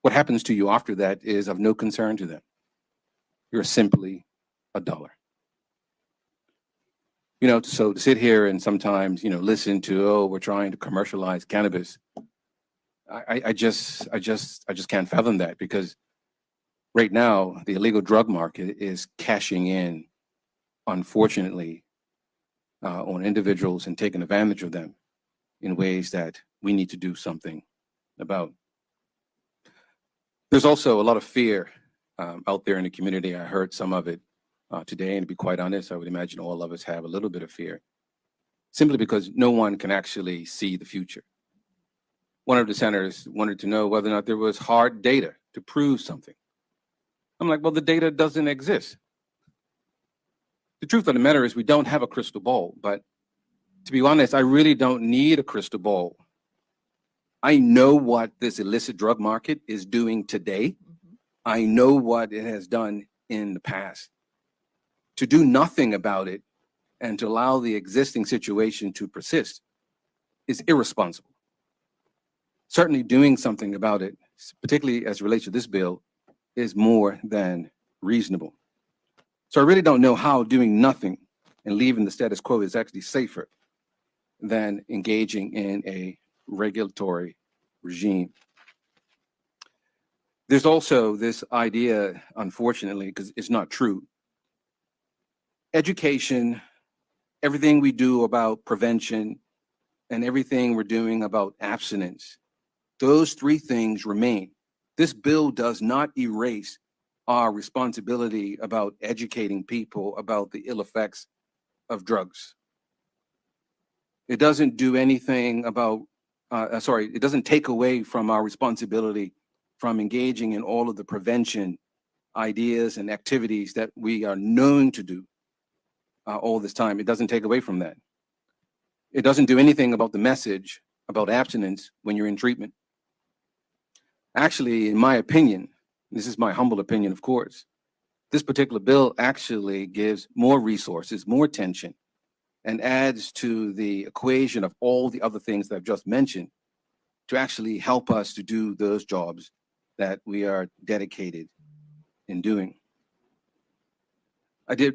What happens to you after that is of no concern to them. You're simply a dollar. You know, so to sit here and sometimes, listen to, oh, we're trying to commercialize cannabis. I just can't fathom that, because right now the illegal drug market is cashing in, unfortunately, on individuals and taking advantage of them in ways that we need to do something about. There's also a lot of fear out there in the community. I heard some of it today, and to be quite honest, I would imagine all of us have a little bit of fear, simply because no one can actually see the future. One of the senators wanted to know whether or not there was hard data to prove something. I'm like, well, the data doesn't exist. The truth of the matter is we don't have a crystal ball, but To be honest, I really don't need a crystal ball. I know what this illicit drug market is doing today. Mhm. I know what it has done in the past. To do nothing about it and to allow the existing situation to persist is irresponsible. Certainly doing something about it, particularly as it relates to this bill, is more than reasonable. So I really don't know how doing nothing and leaving the status quo is actually safer than engaging in a regulatory regime. There's also this idea, unfortunately, because it's not true. Education, everything we do about prevention, and everything we're doing about abstinence, those three things remain. This bill does not erase our responsibility about educating people about the ill effects of drugs. It doesn't do anything about, it doesn't take away from our responsibility from engaging in all of the prevention ideas and activities that we are known to do all this time. It doesn't take away from that. It doesn't do anything about the message about abstinence when you're in treatment. Actually, in my opinion, this is my humble opinion, of course, this particular bill actually gives more resources, more attention, and adds to the equation of all the other things that I've just mentioned to actually help us to do those jobs that we are dedicated in doing. I did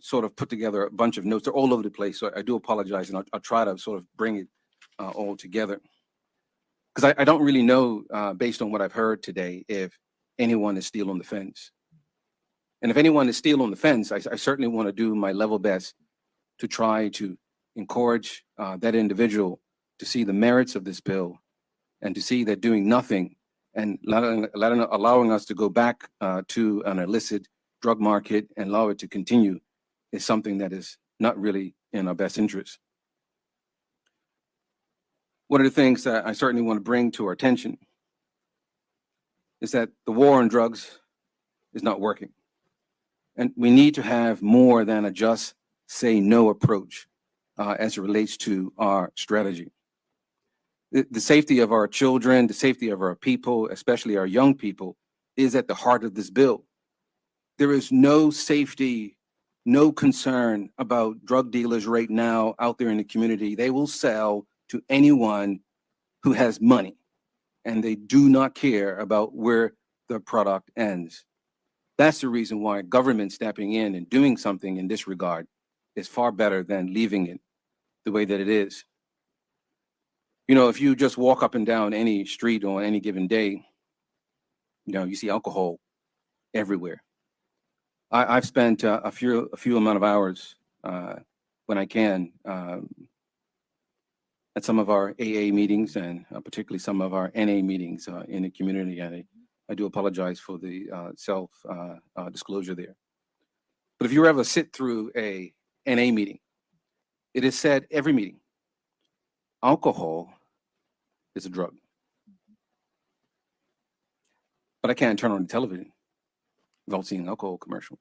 sort of put together a bunch of notes. They're all over the place, so I do apologize, and I'll try to sort of bring it all together. Because I don't really know, based on what I've heard today, if anyone is still on the fence. And if anyone is still on the fence, I certainly want to do my level best to try to encourage that individual to see the merits of this bill and to see that doing nothing and allowing us to go back to an illicit drug market and allow it to continue is something that is not really in our best interest. One of the things that I certainly want to bring to our attention is that the war on drugs is not working. And we need to have more than a just say no approach as it relates to our strategy. The safety of our children, the safety of our people, especially our young people, is at the heart of this bill. There is no safety, no concern about drug dealers right now out there in the community. They will sell to anyone who has money, and they do not care about where the product ends. That's the reason why government stepping in and doing something in this regard is far better than leaving it the way that it is. You know, if you just walk up and down any street on any given day, you know, you see alcohol everywhere. I've spent a few amount of hours when I can at some of our AA meetings and particularly some of our NA meetings in the community. And I do apologize for the self disclosure there. But if you ever sit through a NA meeting, it is said every meeting, alcohol is a drug. But I can't turn on the television without seeing an alcohol commercial.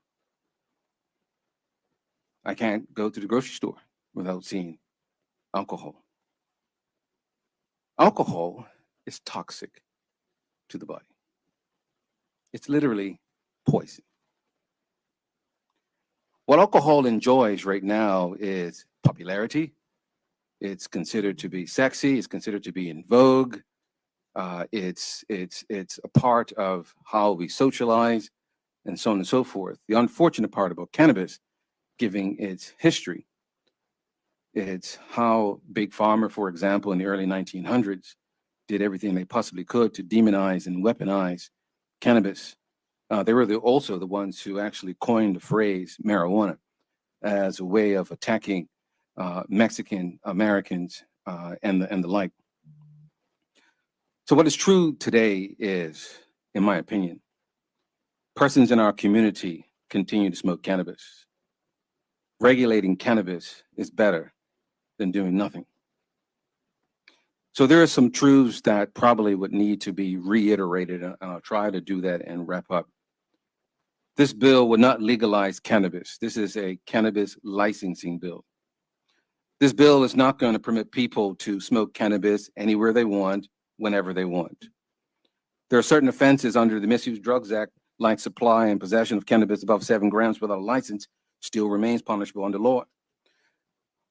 I can't go to the grocery store without seeing alcohol. Alcohol is toxic to the body. It's literally poison. What alcohol enjoys right now is popularity. It's considered to be sexy. It's considered to be in vogue. It's a part of how we socialize and so on and so forth. The unfortunate part about cannabis, given its history, it's how Big Pharma, for example, in the early 1900s, did everything they possibly could to demonize and weaponize cannabis. They were also the ones who actually coined the phrase marijuana as a way of attacking Mexican Americans and the like. So what is true today is, in my opinion, persons in our community continue to smoke cannabis. Regulating cannabis is better than doing nothing. So there are some truths that probably would need to be reiterated, and I'll try to do that and wrap up. This bill would not legalize cannabis. This is a cannabis licensing bill. This bill is not going to permit people to smoke cannabis anywhere they want, whenever they want. There are certain offenses under the Misuse Drugs Act, like supply and possession of cannabis above 7 grams without a license, still remains punishable under law.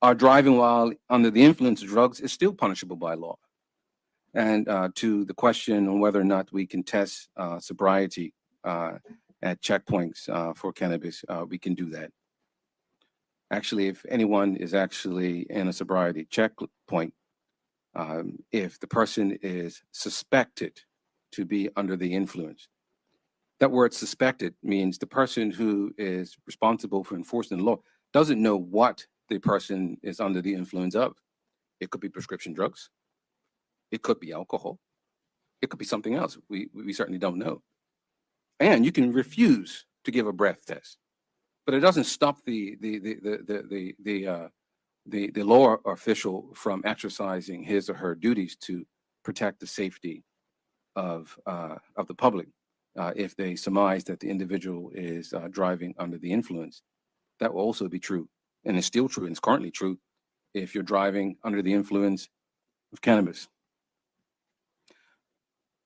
Our driving while under the influence of drugs is still punishable by law. And to the question on whether or not we can test sobriety at checkpoints for cannabis, we can do that. Actually, if anyone is actually in a sobriety checkpoint, if the person is suspected to be under the influence, that word suspected means the person who is responsible for enforcing the law doesn't know what the person is under the influence of. It could be prescription drugs. It could be alcohol. It could be something else. We certainly don't know. And you can refuse to give a breath test, but it doesn't stop the law official from exercising his or her duties to protect the safety of the public. If they surmise that the individual is driving under the influence, that will also be true, and it's still true, and it's currently true if you're driving under the influence of cannabis.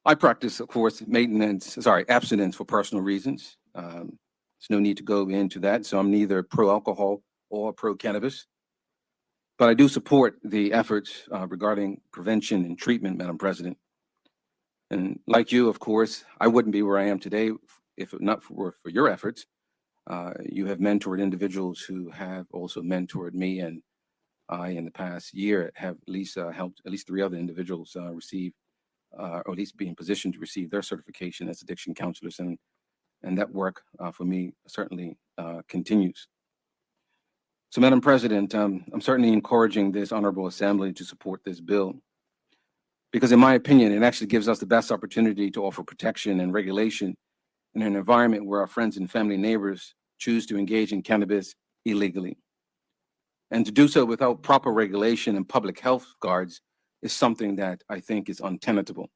I practice, of course, abstinence for personal reasons. There's no need to go into that. So I'm neither pro-alcohol or pro-cannabis. But I do support the efforts regarding prevention and treatment, Madam President. And like you, of course, I wouldn't be where I am today if not for your efforts. You have mentored individuals who have also mentored me, and I, in the past year, have at least helped at least 3 other individuals receive or at least be in position to receive their certification as addiction counselors. And that work for me certainly continues. So, Madam President, I'm certainly encouraging this Honorable Assembly to support this bill, because in my opinion, it actually gives us the best opportunity to offer protection and regulation in an environment where our friends and family neighbors choose to engage in cannabis illegally. And to do so without proper regulation and public health guards is something that I think is untenable.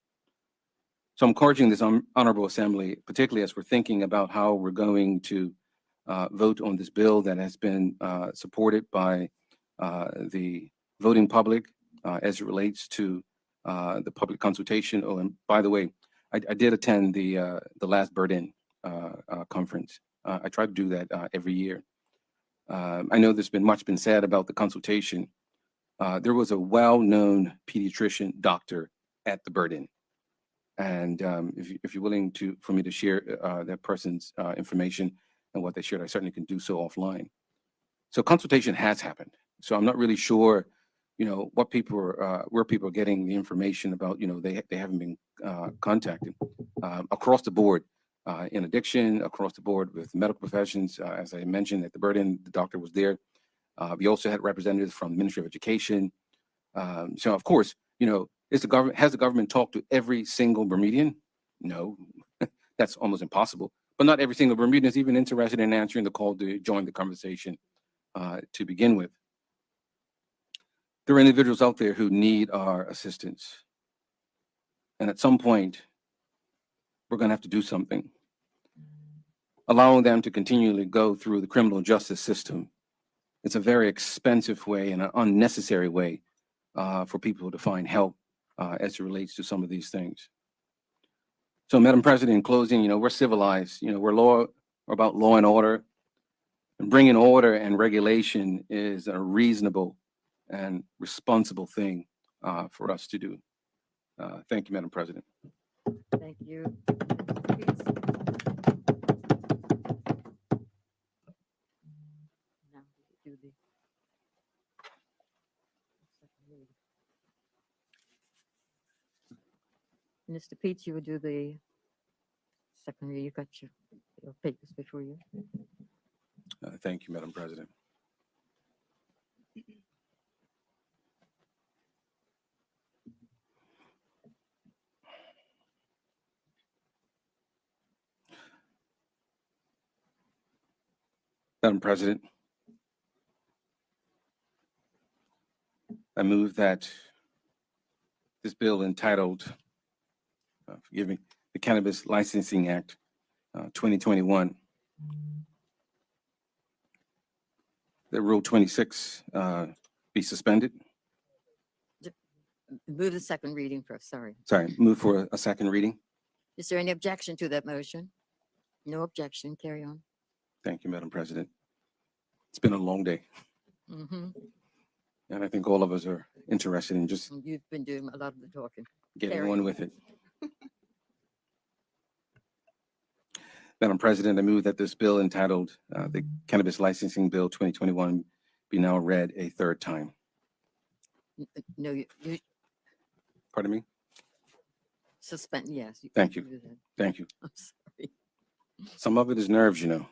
So I'm encouraging this Honorable Assembly, particularly as we're thinking about how we're going to vote on this bill that has been supported by the voting public as it relates to the public consultation. Oh, and by the way, I did attend the last Bird-In conference. I try to do that every year. I know there's been much said about the consultation. There was a well-known pediatrician doctor at the Bird-In. And if you're willing for me to share that person's information and what they shared, I certainly can do so offline. So consultation has happened. So I'm not really sure, what people are, where people are getting the information about, they haven't been contacted across the board in addiction, across the board with medical professions. As I mentioned at the Bird-In, the doctor was there. We also had representatives from the Ministry of Education. So of course, has the government talked to every single Bermudian? No, that's almost impossible. But not every single Bermudian is even interested in answering the call to join the conversation to begin with. There are individuals out there who need our assistance. And at some point, we're going to have to do something. Allowing them to continually go through the criminal justice system, it's a very expensive way and an unnecessary way for people to find help as it relates to some of these things. So, Madam President, in closing, we're civilized. We're about law and order. And bringing order and regulation is a reasonable and responsible thing for us to do. Thank you, Madam President. Thank you. Now we do the second reading. Mr. Peach, you will do the second reading. You got your papers before you. Thank you, Madam President. Madam President, I move that this bill entitled, the Cannabis Licensing Act 2021, that Rule 26 be suspended. Move the second reading first, sorry. Sorry, move for a second reading. Is there any objection to that motion? No objection, carry on. Thank you, Madam President. It's been a long day, Mhm. and I think all of us are interested in just You've been doing a lot of the talking. getting Carry on on. with it. Madam President, I move that this bill entitled the Cannabis Licensing Bill 2021 be now read a third time. No, you Pardon me? suspend, yes. Thank you. do that. Thank you. I'm sorry. Some of it is nerves, you know.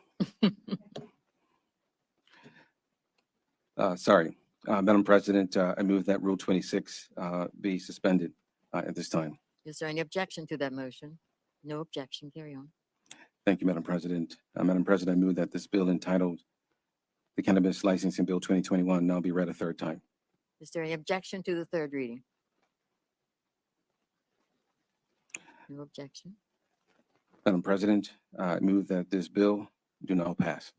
Sorry, Madam President, I move that Rule 26 be suspended at this time. Is there any objection to that motion? No objection, carry on. Thank you, Madam President. Madam President, I move that this bill entitled the Cannabis Licensing Bill 2021 now be read a third time. Is there any objection to the third reading? No objection. Madam President, I move that this bill do not pass.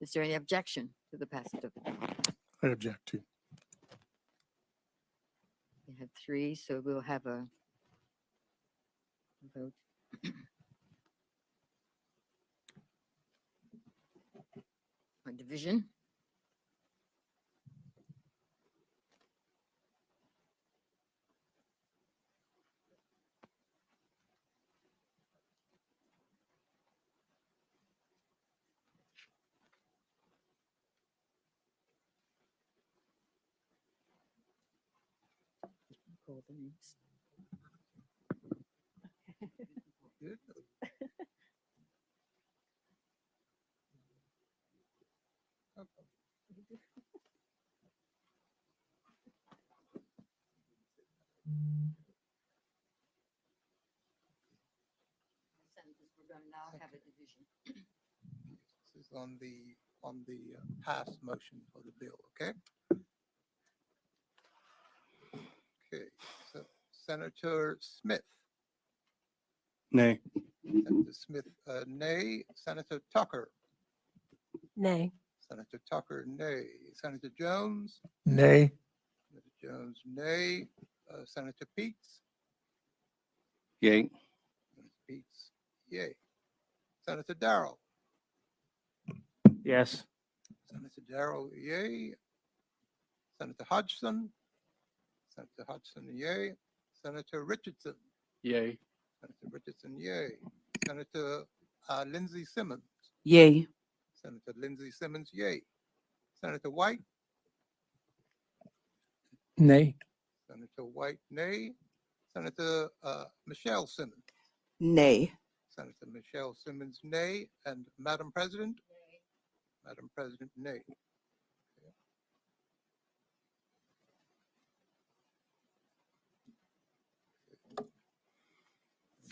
Is there any objection to the passage of the bill? I object to. We have three, so we'll have a vote. A division. Call the names. Senators, we're going to now have a division. This is on the pass motion for the bill, okay? Okay, so Senator Smith, Nay. Senator Smith, nay. Senator Tucker, Nay. Senator Tucker, nay. Senator Jones, Nay. Senator Jones, nay. Senator Peets, Yay. Senator Peets, yay. Senator Darrell, Yes. Senator Darrell, yay. Senator Hodgson, Senator Hodgson, yay. Senator Richardson, Yay. Senator Richardson, yay. Senator Lindsey Simmons, Yay. Senator Lindsey Simmons, yay. Senator White, Nay. Senator White, nay. Senator Michelle Simmons, Nay. Senator Michelle Simmons, nay. And Madam President? Madam President, nay.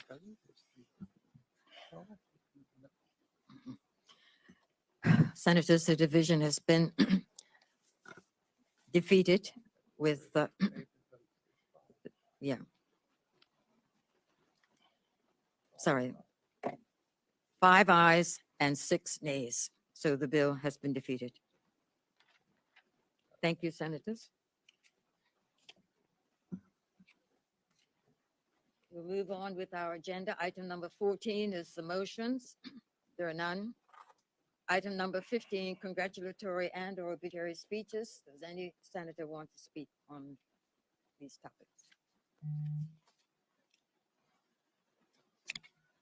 Madam President, Senators, the division has been defeated with, yeah. Sorry. 5 ayes and 6 nays. So the bill has been defeated. Thank you, Senators. We'll move on with our agenda. Item number 14 is the motions. There are none. Item number 15, congratulatory and or obituary speeches. Does any senator want to speak on these topics?